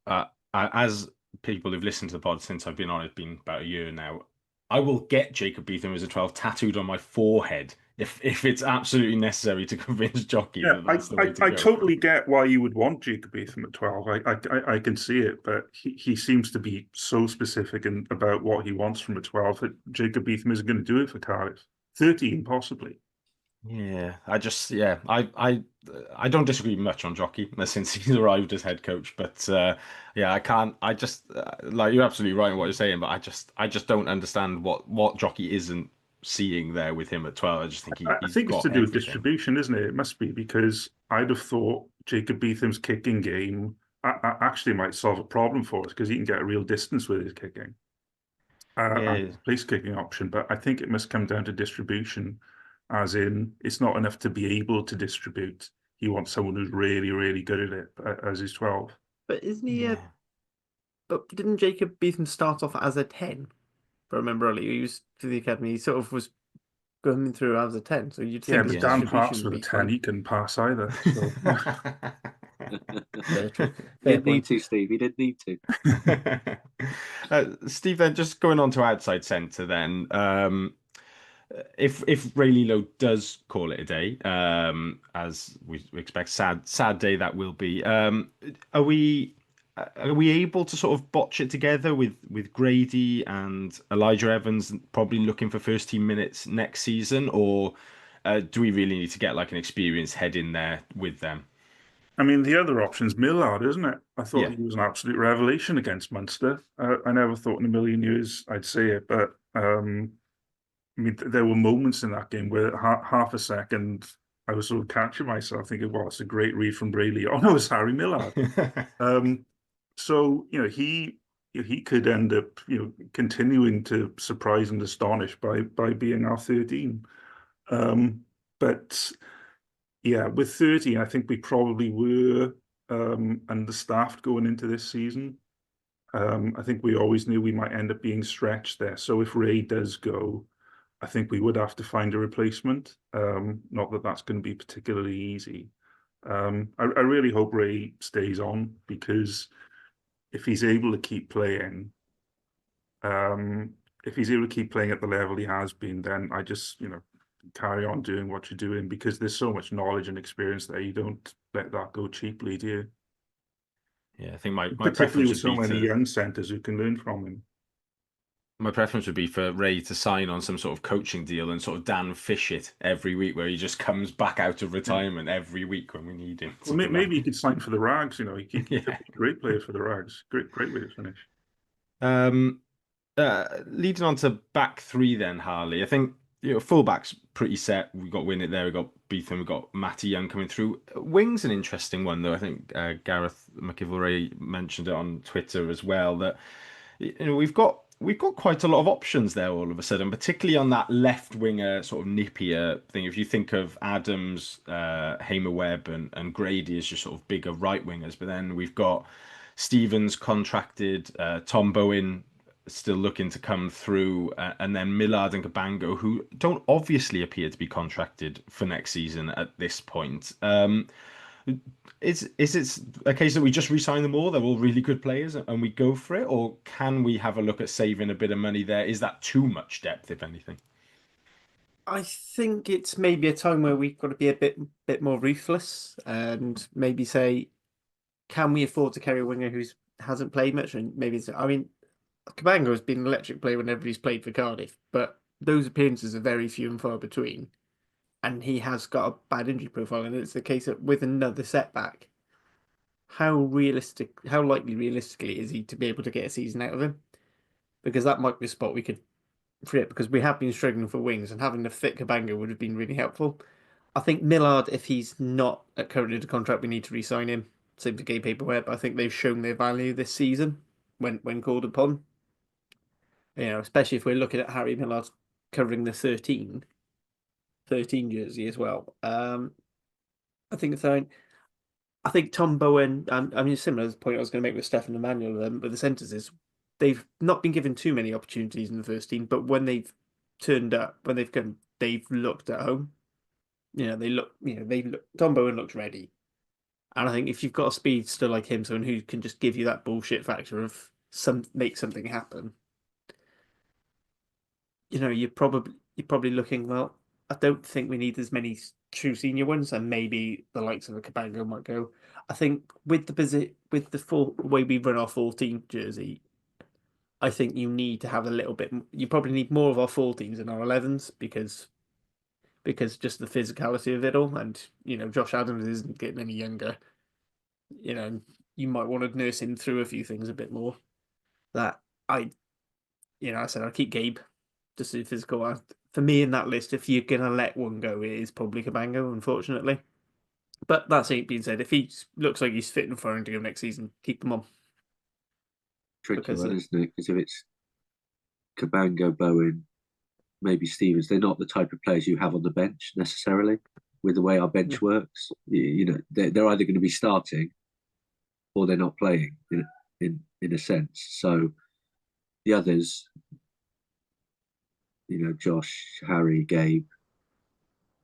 A: as people who've listened to the pod since I've been on, it's been about a year now. I will get Jacob Beetham as a 12 tattooed on my forehead if it's absolutely necessary to convince Jockey
B: Yeah,
A: that
B: I,
A: that's the way
B: I,
A: to
B: I
A: go.
B: totally get why you would want Jacob Beetham at 12. I can see it, but he seems to be so specific about what he wants from a 12 that Jacob Beetham isn't going to do it for Cardiff. 13, possibly.
A: Yeah, I don't disagree much on Jockey since he's arrived as head coach, but yeah, I can't. I just like you're absolutely right in what you're saying, but I just don't understand what Jockey isn't seeing there with him at 12. I just think
B: I
A: he's
B: think it's to
A: got
B: do with
A: everything.
B: distribution, isn't it? It must be because I'd have thought Jacob Beetham's kicking game actually might solve a problem for us because he can get a real distance with his kicking. And
A: Yeah,
B: place kicking option, but I think it must come down to distribution, as in it's not enough to be able to distribute. He wants someone who's really, really good at it as he's 12.
D: But isn't he a?
A: yeah.
D: But didn't Jacob Beetham start off as a 10? If I remember rightly, he was to the academy. He sort of was going through as a 10, so you'd
B: Yeah,
D: think the
B: but
A: Yeah.
B: Dan
D: distribution
B: Parks
D: would
B: with a
D: be
B: 10,
D: fine.
B: he couldn't pass either. So
D: Fair, true.
C: He
D: Fair
C: didn't need
D: point.
C: to, Steve. He didn't need to.
A: Steve, then just going on to outside centre, then if Ray Lilo does call it a day, as we expect, sad day that will be. Are we are we able to sort of botch it together with Grady and Elijah Evans probably looking for first team minutes next season, or do we really need to get like an experienced head in there with them?
B: I mean, the other option's Millard, isn't it? I thought
A: Yeah.
B: he was an absolute revelation against Munster. I never thought in a million years I'd say it, but I mean, there were moments in that game where half a second I was sort of catching myself thinking, "Well, it's a great read from Braley." Oh no, it's Harry Millard. Um, so he could end up continuing to surprise and astonish by being our 13. Um, but yeah, with 13, I think we probably were understaffed going into this season. I think we always knew we might end up being stretched there. So if Ray does go, I think we would have to find a replacement. Not that that's going to be particularly easy. I really hope Ray stays on because if he's able to keep playing, um, if he's able to keep playing at the level he has been, then I just, carry on doing what you're doing because there's so much knowledge and experience there. You don't let that go cheaply, do you?
A: Yeah, I think my
B: Particularly
A: preference
B: with
A: would
B: so
A: be
B: many
A: to
B: young centres who can learn from him.
A: for Ray to sign on some sort of coaching deal and sort of Dan Fish it every week, where he just comes back out of
B: Yeah.
A: retirement every week when we need him.
B: Well,
A: Sort of
B: maybe
A: like,
B: he could sign for the Rags. He could
A: yeah.
B: be a great player for the Rags. Great way to finish.
A: Um, Leading on to back three, then Harley. I think fullback's pretty set. We got Winnett there. We got Beetham. We got Matty Young coming through. Wing's an interesting one though. I think Gareth McIlroy mentioned it on Twitter as well that we've got we've got quite a lot of options there all of a sudden, particularly on that left winger sort of nippier thing. If you think of Adams, Hamer Webb, and Grady as just sort of bigger right wingers, but then we've got Stevens contracted, Tom Bowen still looking to come through, and then Millard and Cabango, who don't obviously appear to be contracted for next season at this point. Is it a case that we just re-sign them all? They're all really good players, and we go for it, or can we have a look at saving a bit of money there? Is that too much depth, if anything?
D: I think it's maybe a time where we've got to be a bit more ruthless and maybe say, can we afford to carry a winger who hasn't played much? And maybe I mean, Cabango has been an electric player whenever he's played for Cardiff, but those appearances are very few and far between. And he has got a bad injury profile, and it's the case that with another setback, how likely realistically is he to be able to get a season out of him? Because that might be a spot we could free up, because we have been struggling for wings, and having a fit Cabango would have been really helpful. I think Millard, if he's not currently under contract, we need to re-sign him. Same for Gabe Paperware, but I think they've shown their value this season when called upon. Especially if we're looking at Harry Millard covering the 13 jersey as well. I think it's fine. I think Tom Bowen, I mean, similar to the point I was going to make with Stefan Emmanuel with the centres is they've not been given too many opportunities in the first team, but when they've turned up, when they've looked at home. Tom Bowen looks ready. And I think if you've got a speedster like him, someone who can just give you that bullshit factor of make something happen, you're probably looking, well, I don't think we need as many true senior ones, and maybe the likes of a Cabango might go. I think with the full way we run our 14 jersey, I think you need to have a little bit. You probably need more of our 14s than our 11s because just the physicality of it all, and Josh Adams isn't getting any younger. You might want to nurse him through a few things a bit more. That I said I'll keep Gabe just to physical. For me in that list, if you're gonna let one go, it is probably Cabango, unfortunately. But that's it being said, if he looks like he's fit and firing to go next season, keep them on.
C: Tricky one, isn't it? Because if it's Cabango, Bowen, maybe Stevens, they're not the type of players you have on the bench necessarily. With the way our bench works, they're either going to be starting or they're not playing in a sense. So the others, Josh, Harry, Gabe,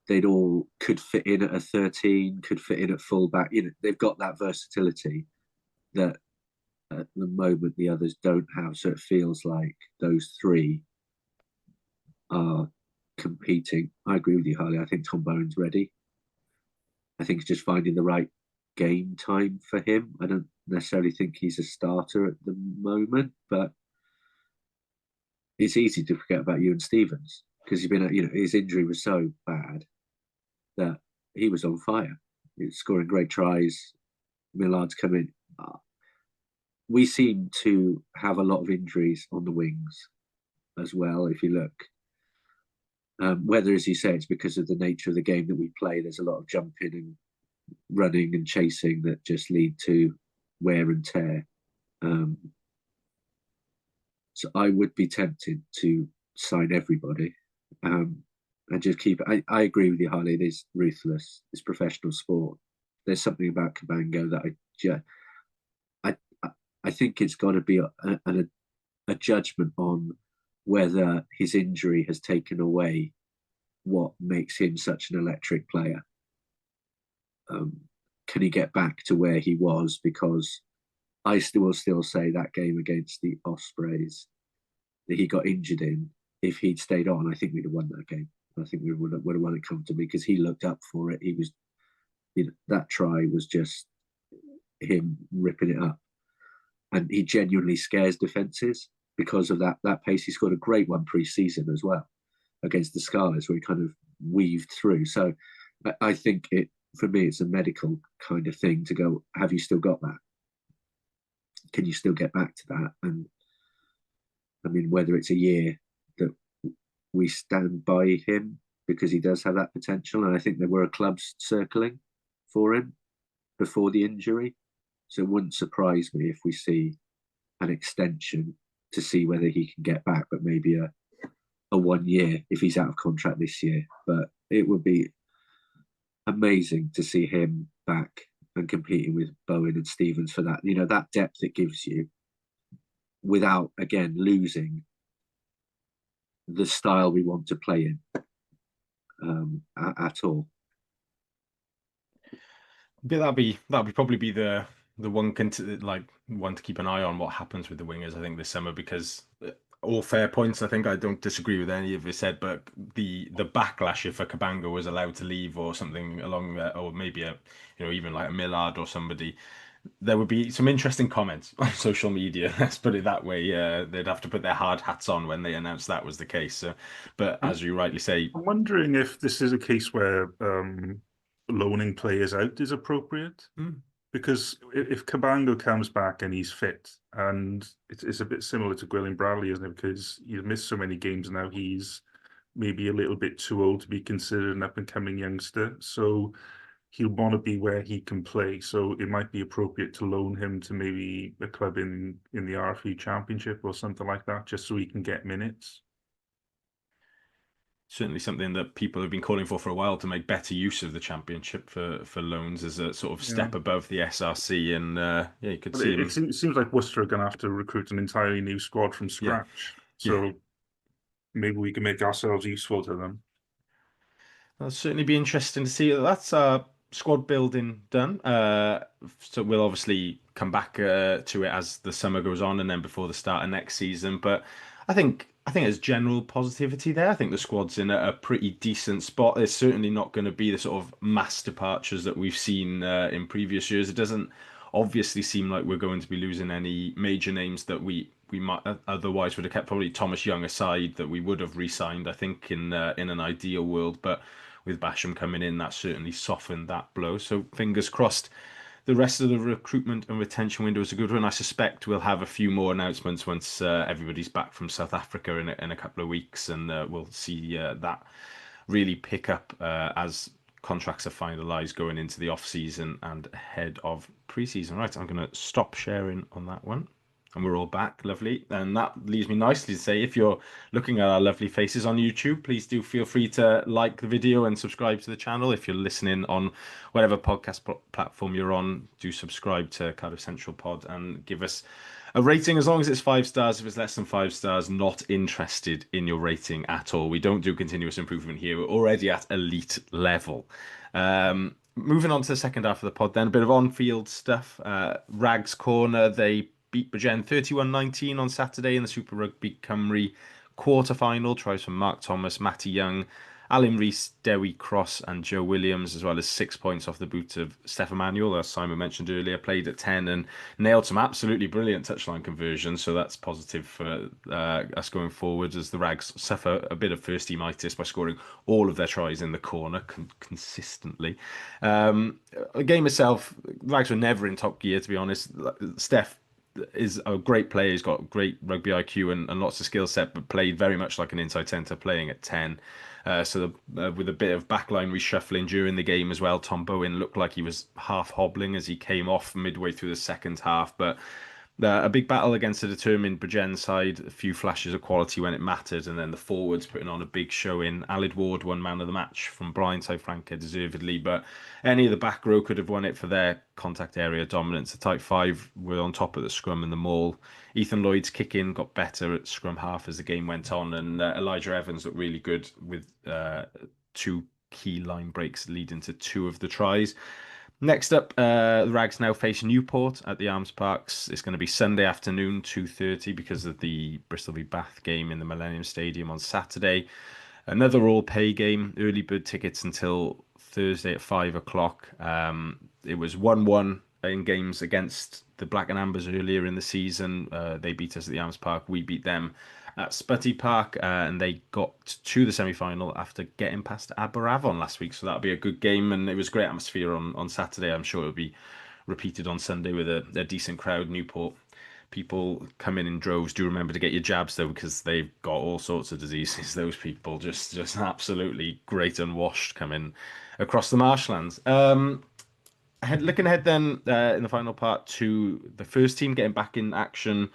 C: they'd all could fit in at a 13, could fit in at fullback. They've got that versatility that at the moment the others don't have. So it feels like those three are competing. I agree with you, Harley. I think Tom Bowen's ready. I think it's just finding the right game time for him. I don't necessarily think he's a starter at the moment, but it's easy to forget about Ewan Stevens because his injury was so bad that he was on fire. He was scoring great tries. Millard's coming. We seem to have a lot of injuries on the wings as well. If you look, whether, as you say, it's because of the nature of the game that we play, there's a lot of jumping and running and chasing that just lead to wear and tear. So I would be tempted to sign everybody and just keep it. I agree with you, Harley. It is ruthless. It's professional sport. There's something about Cabango that I think it's got to be a judgment on whether his injury has taken away what makes him such an electric player. Can he get back to where he was? Because I will still say that game against the Ospreys that he got injured in, if he'd stayed on, I think we'd have won that game. I think we would have won it comfortably because he looked up for it. He was, that try was just him ripping it up. And he genuinely scares defences because of that pace. He scored a great one pre-season as well against the Scarlets, where he kind of weaved through. So I think for me, it's a medical kind of thing to go, have you still got that? Can you still get back to that? And I mean, whether it's a year that we stand by him because he does have that potential. And I think there were clubs circling for him before the injury. So it wouldn't surprise me if we see an extension to see whether he can get back, but maybe a 1 year if he's out of contract this year. But it would be amazing to see him back and competing with Bowen and Stevens for that. That depth it gives you without again losing the style we want to play in at all.
A: But that'd be probably be the one like one to keep an eye on what happens with the wingers, I think, this summer, because all fair points. I think I don't disagree with any of you said, but the backlash if a Cabango was allowed to leave or something along that, or maybe even like a Millard or somebody, there would be some interesting comments on social media. Let's put it that way. They'd have to put their hard hats on when they announced that was the case. So, but as you rightly say,
B: I'm wondering if this is a case where loaning players out is appropriate. Because if Cabango comes back and he's fit, and it's a bit similar to Gwilym Bradley, isn't it? Because he's missed so many games now, he's maybe a little bit too old to be considered an up-and-coming youngster. So he'll want to be where he can play. So it might be appropriate to loan him to maybe a club in the RFU Championship or something like that, just so he can get minutes.
A: certainly something that people have been calling for a while, to make better use of the championship for loans as a sort of step above the SRC. And yeah, you could
B: But
A: see
B: it seems like Worcester are going to have to recruit an entirely new squad from scratch. So maybe we can make ourselves useful to them.
A: That'll certainly be interesting to see. That's squad building done. So we'll obviously come back to it as the summer goes on, and then before the start of next season. But I think there's general positivity there. I think the squad's in a pretty decent spot. There's certainly not going to be the sort of mass departures that we've seen in previous years. It doesn't obviously seem like we're going to be losing any major names that we might otherwise would have kept. Probably Thomas Young aside, that we would have re-signed, I think, in an ideal world. But with Basham coming in, that certainly softened that blow. So fingers crossed the rest of the recruitment and retention window is a good one. I suspect we'll have a few more announcements once everybody's back from South Africa in a couple of weeks, and we'll see that really pick up as contracts are finalised going into the off season and ahead of pre-season. Right, I'm going to stop sharing on that one. And we're all back, lovely. And that leaves me nicely to say, if you're looking at our lovely faces on YouTube, please do feel free to like the video and subscribe to the channel. If you're listening on whatever podcast platform you're on, do subscribe to Cardiff Central Pod and give us a rating, as long as it's 5 stars. If it's less than 5 stars, not interested in your rating at all. We don't do continuous improvement here. We're already at elite level. Moving on to the second half of the pod then, a bit of on-field stuff. Rags Corner, they beat Bridgend 31-19 on Saturday in the Super Rugby Cymru quarter-final. Tries from Mark Thomas, Matty Young, Alan Rees, Dewi Cross and Joe Williams, as well as 6 points off the boot of Steph Emanuel, as Simon mentioned earlier, played at 10 and nailed some absolutely brilliant touchline conversions. So that's positive for us going forward, as the Rags suffer a bit of first teamitis by scoring all of their tries in the corner consistently. The game itself, Rags were never in top gear, to be honest. Steph is a great player. He's got great rugby IQ and lots of skill set, but played very much like an inside centre, playing at 10. With a bit of backline reshuffling during the game as well, Tom Bowen looked like he was half hobbling as he came off midway through the second half. But a big battle against a determined Bridgend side, a few flashes of quality when it mattered, and then the forwards putting on a big showing. Alid Ward won man of the match from blindside flanker deservedly, but any of the back row could have won it for their contact area dominance. The tight five were on top of the scrum and the maul. Ethan Lloyd's kick-in got better at scrum half as the game went on, and Elijah Evans looked really good with 2 key line breaks leading to 2 of the tries. Next up, the Rags now face Newport at the Arms Parks. It's going to be Sunday afternoon, 2:30, because of the Bristol v Bath game in the Millennium Stadium on Saturday. Another all-pay game, early bird tickets until Thursday at 5 o'clock. It was 1-1 in games against the Black and Ambers earlier in the season. They beat us at the Arms Park. We beat them at Sputty Park, and they got to the semi-final after getting past Aberavon last week. So that'll be a good game, and it was great atmosphere on Saturday. I'm sure it'll be repeated on Sunday with a decent crowd. Newport people come in droves. Do remember to get your jabs though, because they've got all sorts of diseases. Those people just absolutely great unwashed coming across the marshlands. Looking ahead then in the final part to the first team getting back in action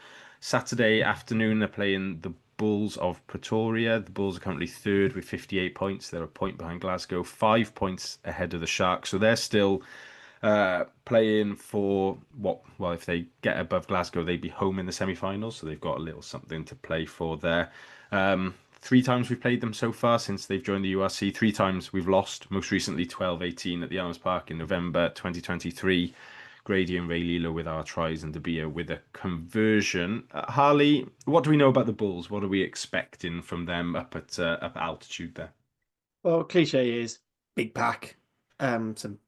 A: Saturday afternoon, they're playing the Bulls of Pretoria. The Bulls are currently third with 58 points. They're a point behind Glasgow, 5 points ahead of the Sharks. So they're still playing for what? Well, if they get above Glasgow, they'd be home in the semi-finals. So they've got a little something to play for there. 3 times we've played them so far since they've joined the URC. 3 times we've lost. Most recently 12-18 at the Arms Park in November 2023. Grady and Ray Lilo with our tries and De Beer with a conversion. Harley, what do we know about the Bulls? What are we expecting from them up at altitude there?
D: Well, cliche is big pack. Some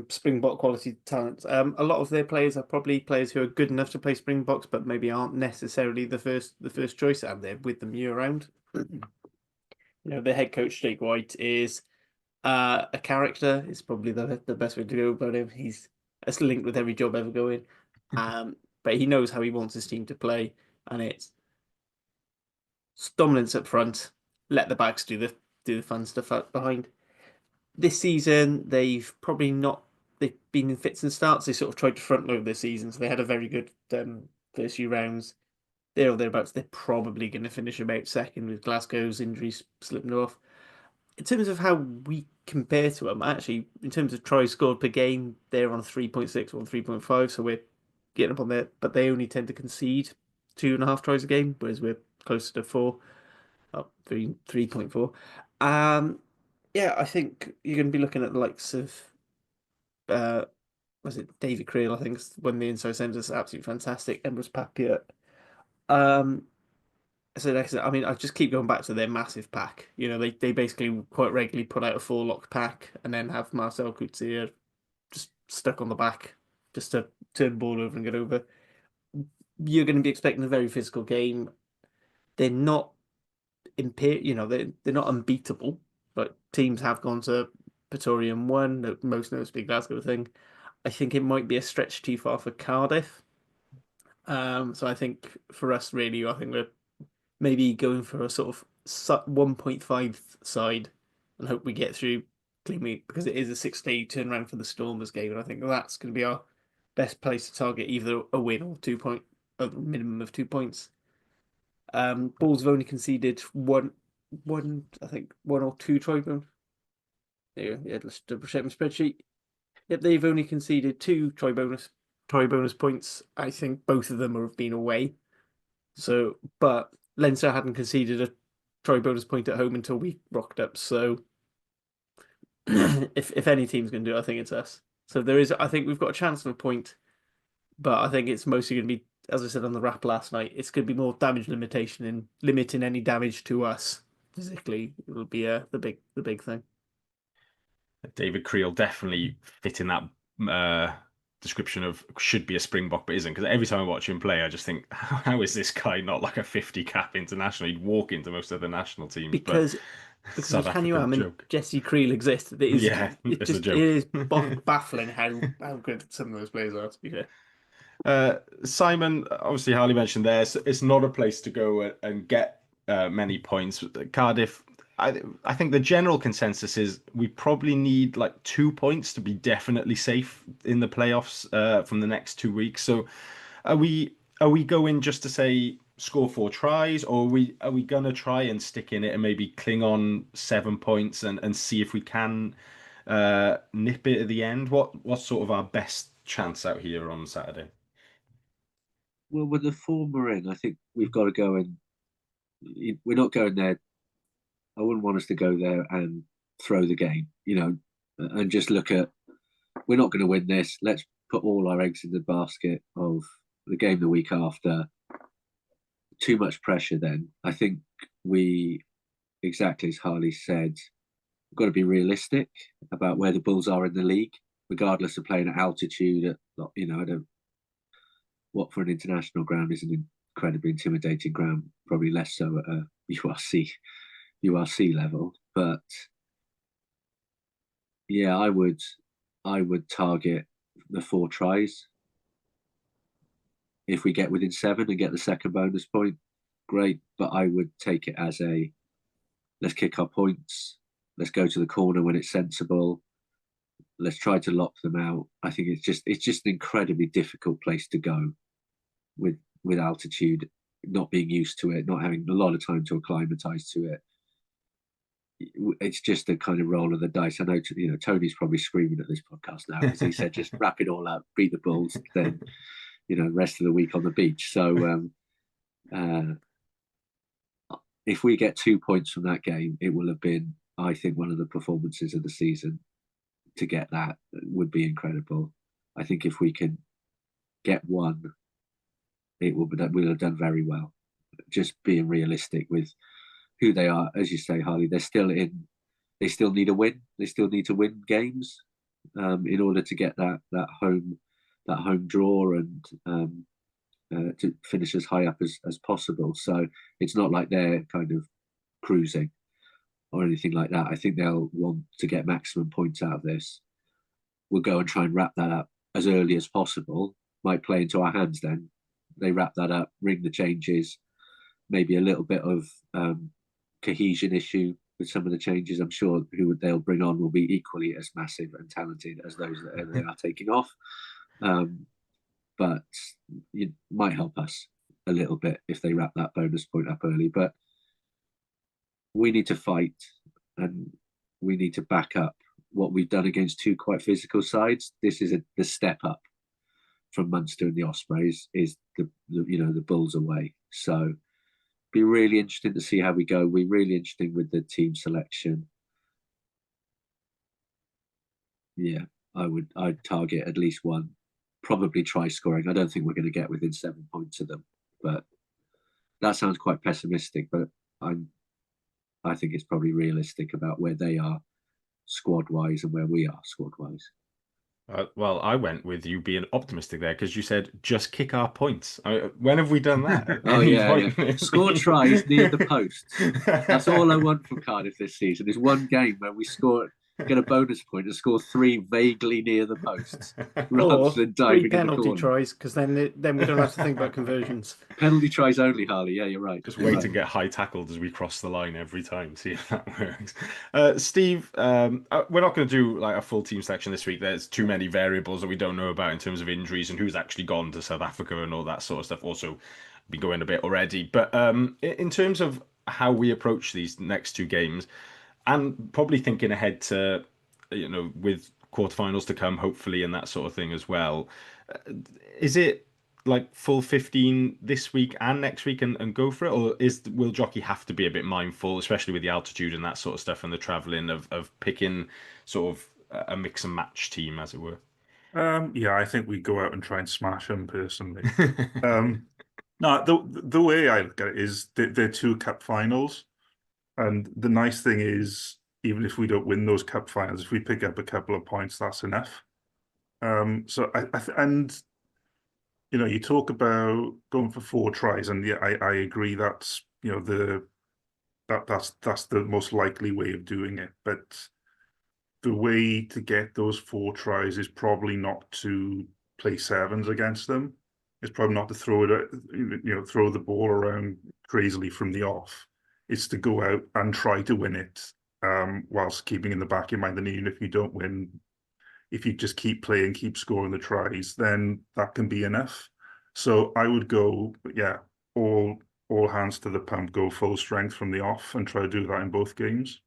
D: Springbok quality talent. A lot of their players are probably players who are good enough to play Springboks, but maybe aren't necessarily the first choice, and they're with them year round. Their head coach Jake White is a character. Is probably the best way to go about him. He's linked with every job ever going, but he knows how he wants his team to play, and it's dominance up front. Let the backs do the fun stuff out behind. This season, they've been in fits and starts. They sort of tried to front load this season, so they had a very good first few rounds. There or thereabouts, they're probably going to finish about second with Glasgow's injuries slipping off. In terms of how we compare to them, actually, in terms of tries scored per game, they're on 3.6 or 3.5, so we're getting up on there, but they only tend to concede 2.5 tries a game, whereas we're closer to 4, 3.4. Yeah, I think you're going to be looking at the likes of, was it David Creel? I think when the inside centre is absolutely fantastic. Emrys Papier. So excellent. I mean, I just keep going back to their massive pack. They basically quite regularly put out a 4-lock pack and then have Marcel Coetzee just stuck on the back just to turn the ball over and get over. You're going to be expecting a very physical game. They're not they're not unbeatable, but teams have gone to Pretoria and won, most notably Glasgow thing. I think it might be a stretch too far for Cardiff. So I think for us, really, I think we're maybe going for a sort of 1.5 side and hope we get through cleanly, because it is a 6-day turnaround for the Stormers game, and I think that's going to be our best place to target either a win or a minimum of 2 points. Bulls have only conceded one, I think, 1 or 2 try bonus. Yeah, let's double check my spreadsheet. Yep, they've only conceded 2 try bonus points. I think both of them have been away. So, but Leinster hadn't conceded a try bonus point at home until we rocked up. So, if any team's going to do it, I think it's us. So I think we've got a chance of a point, but I think it's mostly going to be, as I said on the wrap last night, it's going to be more damage limitation and limiting any damage to us physically. It'll be the big thing.
A: David Creel definitely fit in that description of should be a Springbok but isn't, because every time I watch him play I just think, how is this guy not like a 50 cap international? He'd walk into most other national teams,
D: because
A: South
D: Hanyu
A: African
D: Am and
A: joke.
D: Jesse Creel exist.
A: Yeah, it's a joke.
D: It is baffling how good some of those players are, to be fair.
A: Simon, obviously Harley mentioned there, so it's not a place to go and get many points. Cardiff, I think the general consensus is we probably need like 2 points to be definitely safe in the playoffs from the next 2 weeks. So are we going just to say score 4 tries, or are we gonna try and stick in it and maybe cling on 7 points and see if we can nip it at the end? What's sort of our best chance out here on Saturday?
C: Well, with the form we're in, I think we've got to go and we're not going there. I wouldn't want us to go there and throw the game, and just look at, we're not going to win this. Let's put all our eggs in the basket of the game the week after. Too much pressure then. I think exactly as Harley said, we've got to be realistic about where the Bulls are in the league, regardless of playing at altitude at, what for an international ground is an incredibly intimidating ground, probably less so at a URC level. But yeah, I would target the 4 tries. If we get within 7 and get the second bonus point, great. But I would take it as let's kick our points. Let's go to the corner when it's sensible. Let's try to lock them out. I think it's just an incredibly difficult place to go with with altitude, not being used to it, not having a lot of time to acclimatise to it. It's just a kind of roll of the dice. I know, Tony's probably screaming at this podcast now because he said just wrap it all up, beat the Bulls, then rest of the week on the beach. So if we get 2 points from that game, it will have been, I think, one of the performances of the season. To get that would be incredible. I think if we can get one, we'll have done very well. Just being realistic with who they are, as you say, Harley, they still need a win. They still need to win games in order to get that home draw and to finish as high up as possible. So it's not like they're kind of cruising or anything like that. I think they'll want to get maximum points out of this. We'll go and try and wrap that up as early as possible. Might play into our hands then. They wrap that up, ring the changes, maybe a little bit of cohesion issue with some of the changes. I'm sure who they'll bring on will be equally as massive and talented as those that they are taking off. But it might help us a little bit if they wrap that bonus point up early. But we need to fight and we need to back up what we've done against two quite physical sides. This is the step up from Munster and the Ospreys is the Bulls away. So be really interesting to see how we go. We're really interesting with the team selection. Yeah, I'd target at least one, probably try scoring. I don't think we're going to get within 7 points of them, but that sounds quite pessimistic. But I think it's probably realistic about where they are squad wise and where we are squad wise.
A: Well, I went with you being optimistic there because you said just kick our points. When have we done that?
C: Score tries near the posts. That's all I want from Cardiff this season is one game where we get a bonus point and score 3 vaguely near the posts rather than diving
D: 3 penalty
C: in the
D: tries because then we don't have to think about conversions.
C: Penalty tries only, Harley. Yeah, you're right.
A: Just wait and get high tackled as we cross the line every time. See if that works. Steve, we're not going to do like a full team selection this week. There's too many variables that we don't know about in terms of injuries and who's actually gone to South Africa and all that sort of stuff. Also, been going a bit already. But in terms of how we approach these next 2 games, and probably thinking ahead to, with quarterfinals to come, hopefully, and that sort of thing as well. Is it like full 15 this week and next week and go for it? Or will Jockey have to be a bit mindful, especially with the altitude and that sort of stuff and the travelling of picking sort of a mix and match team, as it were?
B: Yeah, I think we go out and try and smash them personally. No, the way I look at it is they're 2 cup finals. And the nice thing is, even if we don't win those cup finals, if we pick up a couple of points, that's enough. So you talk about going for 4 tries, and yeah, I agree that's that's the most likely way of doing it. But the way to get those 4 tries is probably not to play sevens against them. It's probably not to throw the ball around crazily from the off. It's to go out and try to win it, whilst keeping in the back of your mind that even if you don't win, if you just keep playing, keep scoring the tries, then that can be enough. So I would go, all hands to the pump, go full strength from the off and try to do that in both games.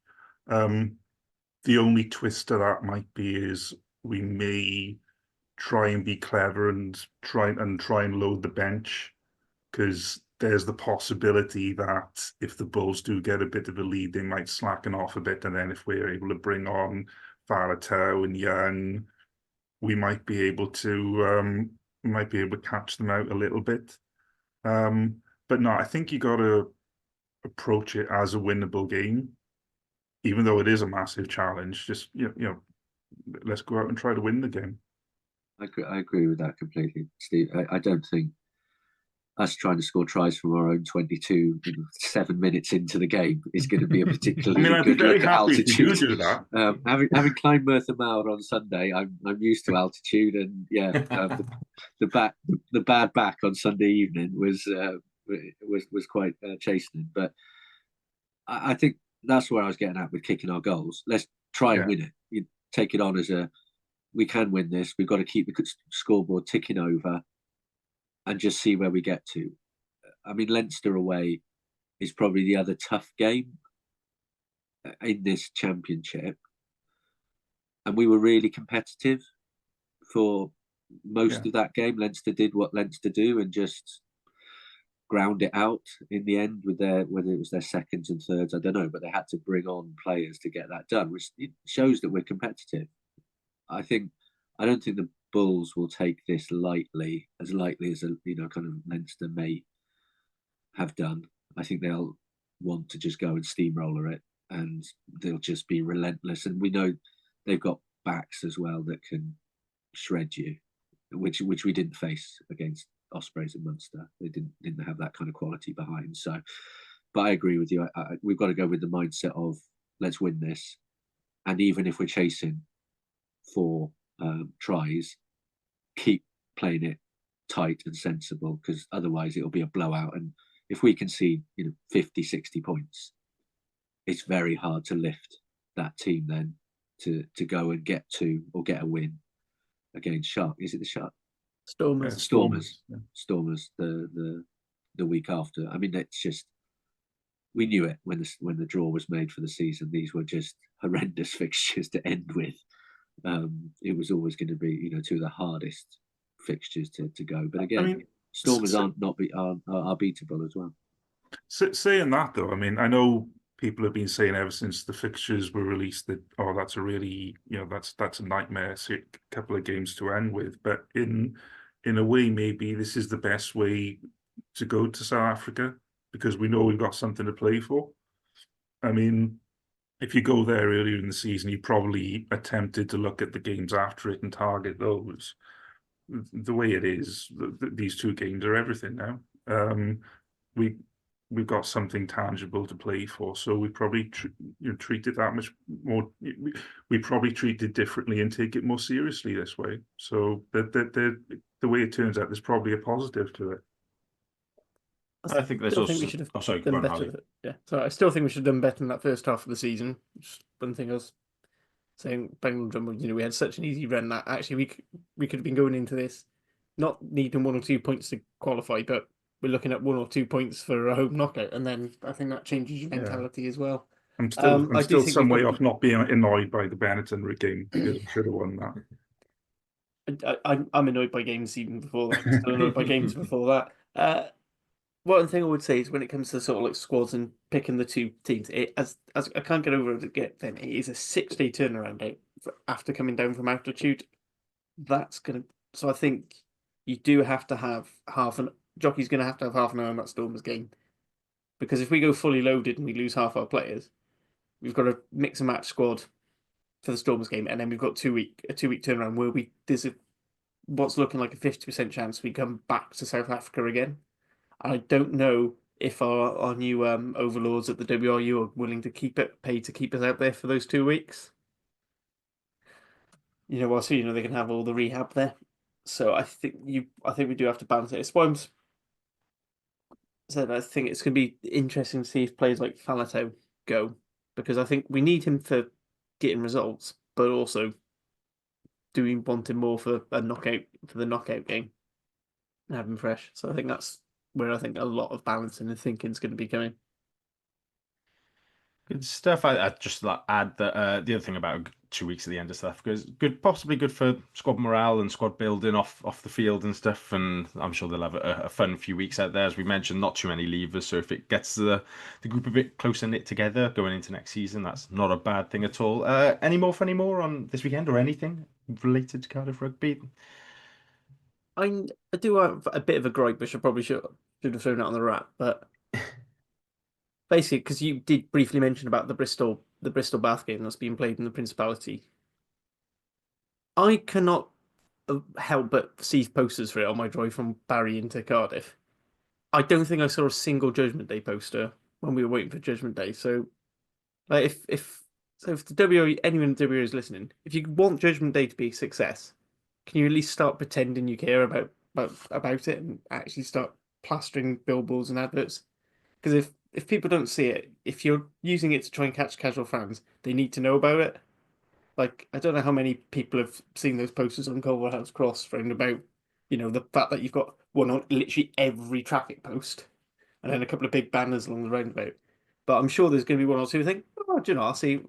B: The only twist to that might be is we may try and be clever and try and load the bench, because there's the possibility that if the Bulls do get a bit of a lead, they might slacken off a bit, and then if we're able to bring on Faletau and Young, we might be able to catch them out a little bit. But no, I think you got to approach it as a winnable game, even though it is a massive challenge. Just let's go out and try to win the game.
C: I agree with that completely, Steve. I don't think us trying to score tries from our own 22 7 minutes into the game is going to be a particularly
B: I'd be
C: good
B: very
C: look at
B: happy if you
C: altitude.
B: do that.
C: Having climbed Merthyr Mawr on Sunday, I'm used to altitude, and the bad back on Sunday evening was quite chastening. But I think that's where I was getting at with kicking our goals. Let's try and win it. You take it on as we can win this. We've got to keep the scoreboard ticking over. and just see where we get to. I mean, Leinster away is probably the other tough game in this championship, and we were really competitive for most
B: Yeah.
C: of that game. Leinster did what Leinster do and just ground it out in the end with whether it was their seconds and thirds, I don't know, but they had to bring on players to get that done, which shows that we're competitive. I don't think the Bulls will take this lightly as kind of Leinster may have done. I think they'll want to just go and steamroller it, and they'll just be relentless. And we know they've got backs as well that can shred you, which we didn't face against Ospreys and Munster. They didn't have that kind of quality behind. So, but I agree with you. We've got to go with the mindset of let's win this, and even if we're chasing for tries, keep playing it tight and sensible, because otherwise it'll be a blowout. And if we concede 50, 60 points, it's very hard to lift that team then to go and get to or get a win against Shark. Is it the Shark?
D: Stormers.
C: Stormers.
B: Yeah.
C: Stormers. The week after. I mean, it's just we knew it when the draw was made for the season. These were just horrendous fixtures to end with. It was always going to be two of the hardest fixtures to go. But again,
B: I mean,
C: Stormers are beatable as well.
B: Saying that though, I mean, I know people have been saying ever since the fixtures were released that that's a really that's a nightmare couple of games to end with. But in a way, maybe this is the best way to go to South Africa because we know we've got something to play for. I mean, if you go there earlier in the season, you probably attempted to look at the games after it and target those. The way it is, these two games are everything now. We've got something tangible to play for, so we probably treat it that much more. We probably treat it differently and take it more seriously this way. So the way it turns out, there's probably a positive to it.
A: I think there's
D: still
A: also.
D: think we should have
A: Oh, sorry,
D: done
A: go on,
D: better.
A: Harley.
D: Yeah, so I still think we should have done better in that first half of the season. Just one thing I was saying, bang drum, we had such an easy run that actually we could have been going into this not needing 1 or 2 points to qualify, but we're looking at 1 or 2 points for a home knockout, and then I think that changes your mentality as well.
B: I'm still
D: think
B: some
D: we've
B: way
D: got-
B: off not being annoyed by the Benetton game because we should have won that.
D: I'm annoyed by games even before that. I'm still annoyed by games before that. One thing I would say is when it comes to sort of like squads and picking the two teams, as I can't get over it again, then it is a 6-day turnaround day after coming down from altitude. So I think you do have to have jockey's going to have half an hour on that Stormers game, because if we go fully loaded and we lose half our players, we've got a mix and match squad for the Stormers game, and then we've got a 2 week turnaround where there's what's looking like a 50% chance we come back to South Africa again. I don't know if our new overlords at the WRU are willing to pay to keep us out there for those 2 weeks. So they can have all the rehab there. So I think we do have to balance it. It's why I think it's going to be interesting to see if players like Faletau go, because I think we need him for getting results, but also do we want him more for the knockout game and have him fresh. So I think that's where I think a lot of balancing and thinking is going to be coming.
A: Good stuff. I'd just add that the other thing about 2 weeks at the end of stuff is possibly good for squad morale and squad building off the field and stuff. And I'm sure they'll have a fun few weeks out there. As we mentioned, not too many leavers. So if it gets the group a bit closer knit together going into next season, that's not a bad thing at all. Any more on this weekend or anything related to Cardiff Rugby?
D: I do have a bit of a gripe, which I probably should have thrown out on the wrap, but basically, because you did briefly mention about the Bristol Bath game that's being played in the Principality, I cannot help but see posters for it on my drive from Barry into Cardiff. I don't think I saw a single Judgment Day poster when we were waiting for Judgment Day. So, like, if the anyone in the WRU is listening, if you want Judgment Day to be a success, can you at least start pretending you care about it and actually start plastering billboards and adverts? Because if people don't see it, if you're using it to try and catch casual fans, they need to know about it. Like, I don't know how many people have seen those posters on Culverhouse Cross thrown about You know, the fact that you've got one on literally every traffic post, and then a couple of big banners along the roundabout. But I'm sure there's going to be one or two who think, oh, do you know, I'll see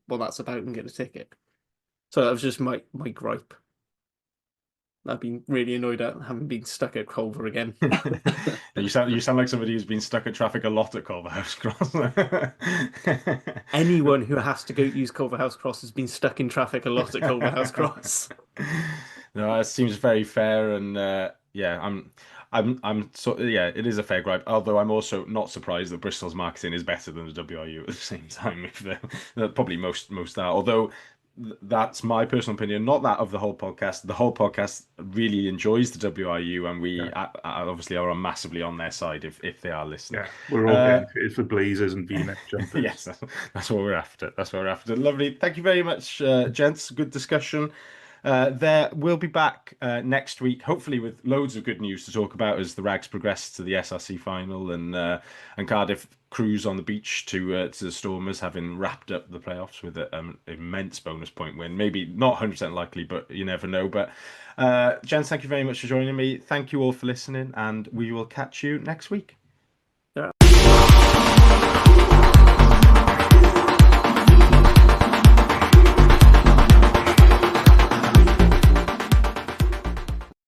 D: what that's about and get a ticket. So that was just my gripe. I've been really annoyed at having been stuck at Culver again.
A: You sound like somebody who's been stuck at traffic a lot at Culverhouse Cross.
D: Anyone who has to go use Culverhouse Cross has been stuck in traffic a lot at Culverhouse Cross.
A: No, it seems very fair, and yeah, I'm so yeah, it is a fair gripe. Although I'm also not surprised that Bristol's marketing is better than the WRU at the same time. If they're probably most are. Although that's my personal opinion, not that of the whole podcast. The whole podcast really enjoys the WRU, and we obviously are massively on their side if they are listening.
B: Yeah, we're all getting fitted for blazers and V-neck jumpers.
A: Yes, that's what we're after. That's what we're after. Lovely. Thank you very much, gents. Good discussion. We'll be back next week, hopefully with loads of good news to talk about as the Rags progress to the SRC final and Cardiff cruise on the beach to the Stormers, having wrapped up the playoffs with an immense bonus point win. Maybe not 100% likely, but you never know. But gents, thank you very much for joining me. Thank you all for listening, and we will catch you next week.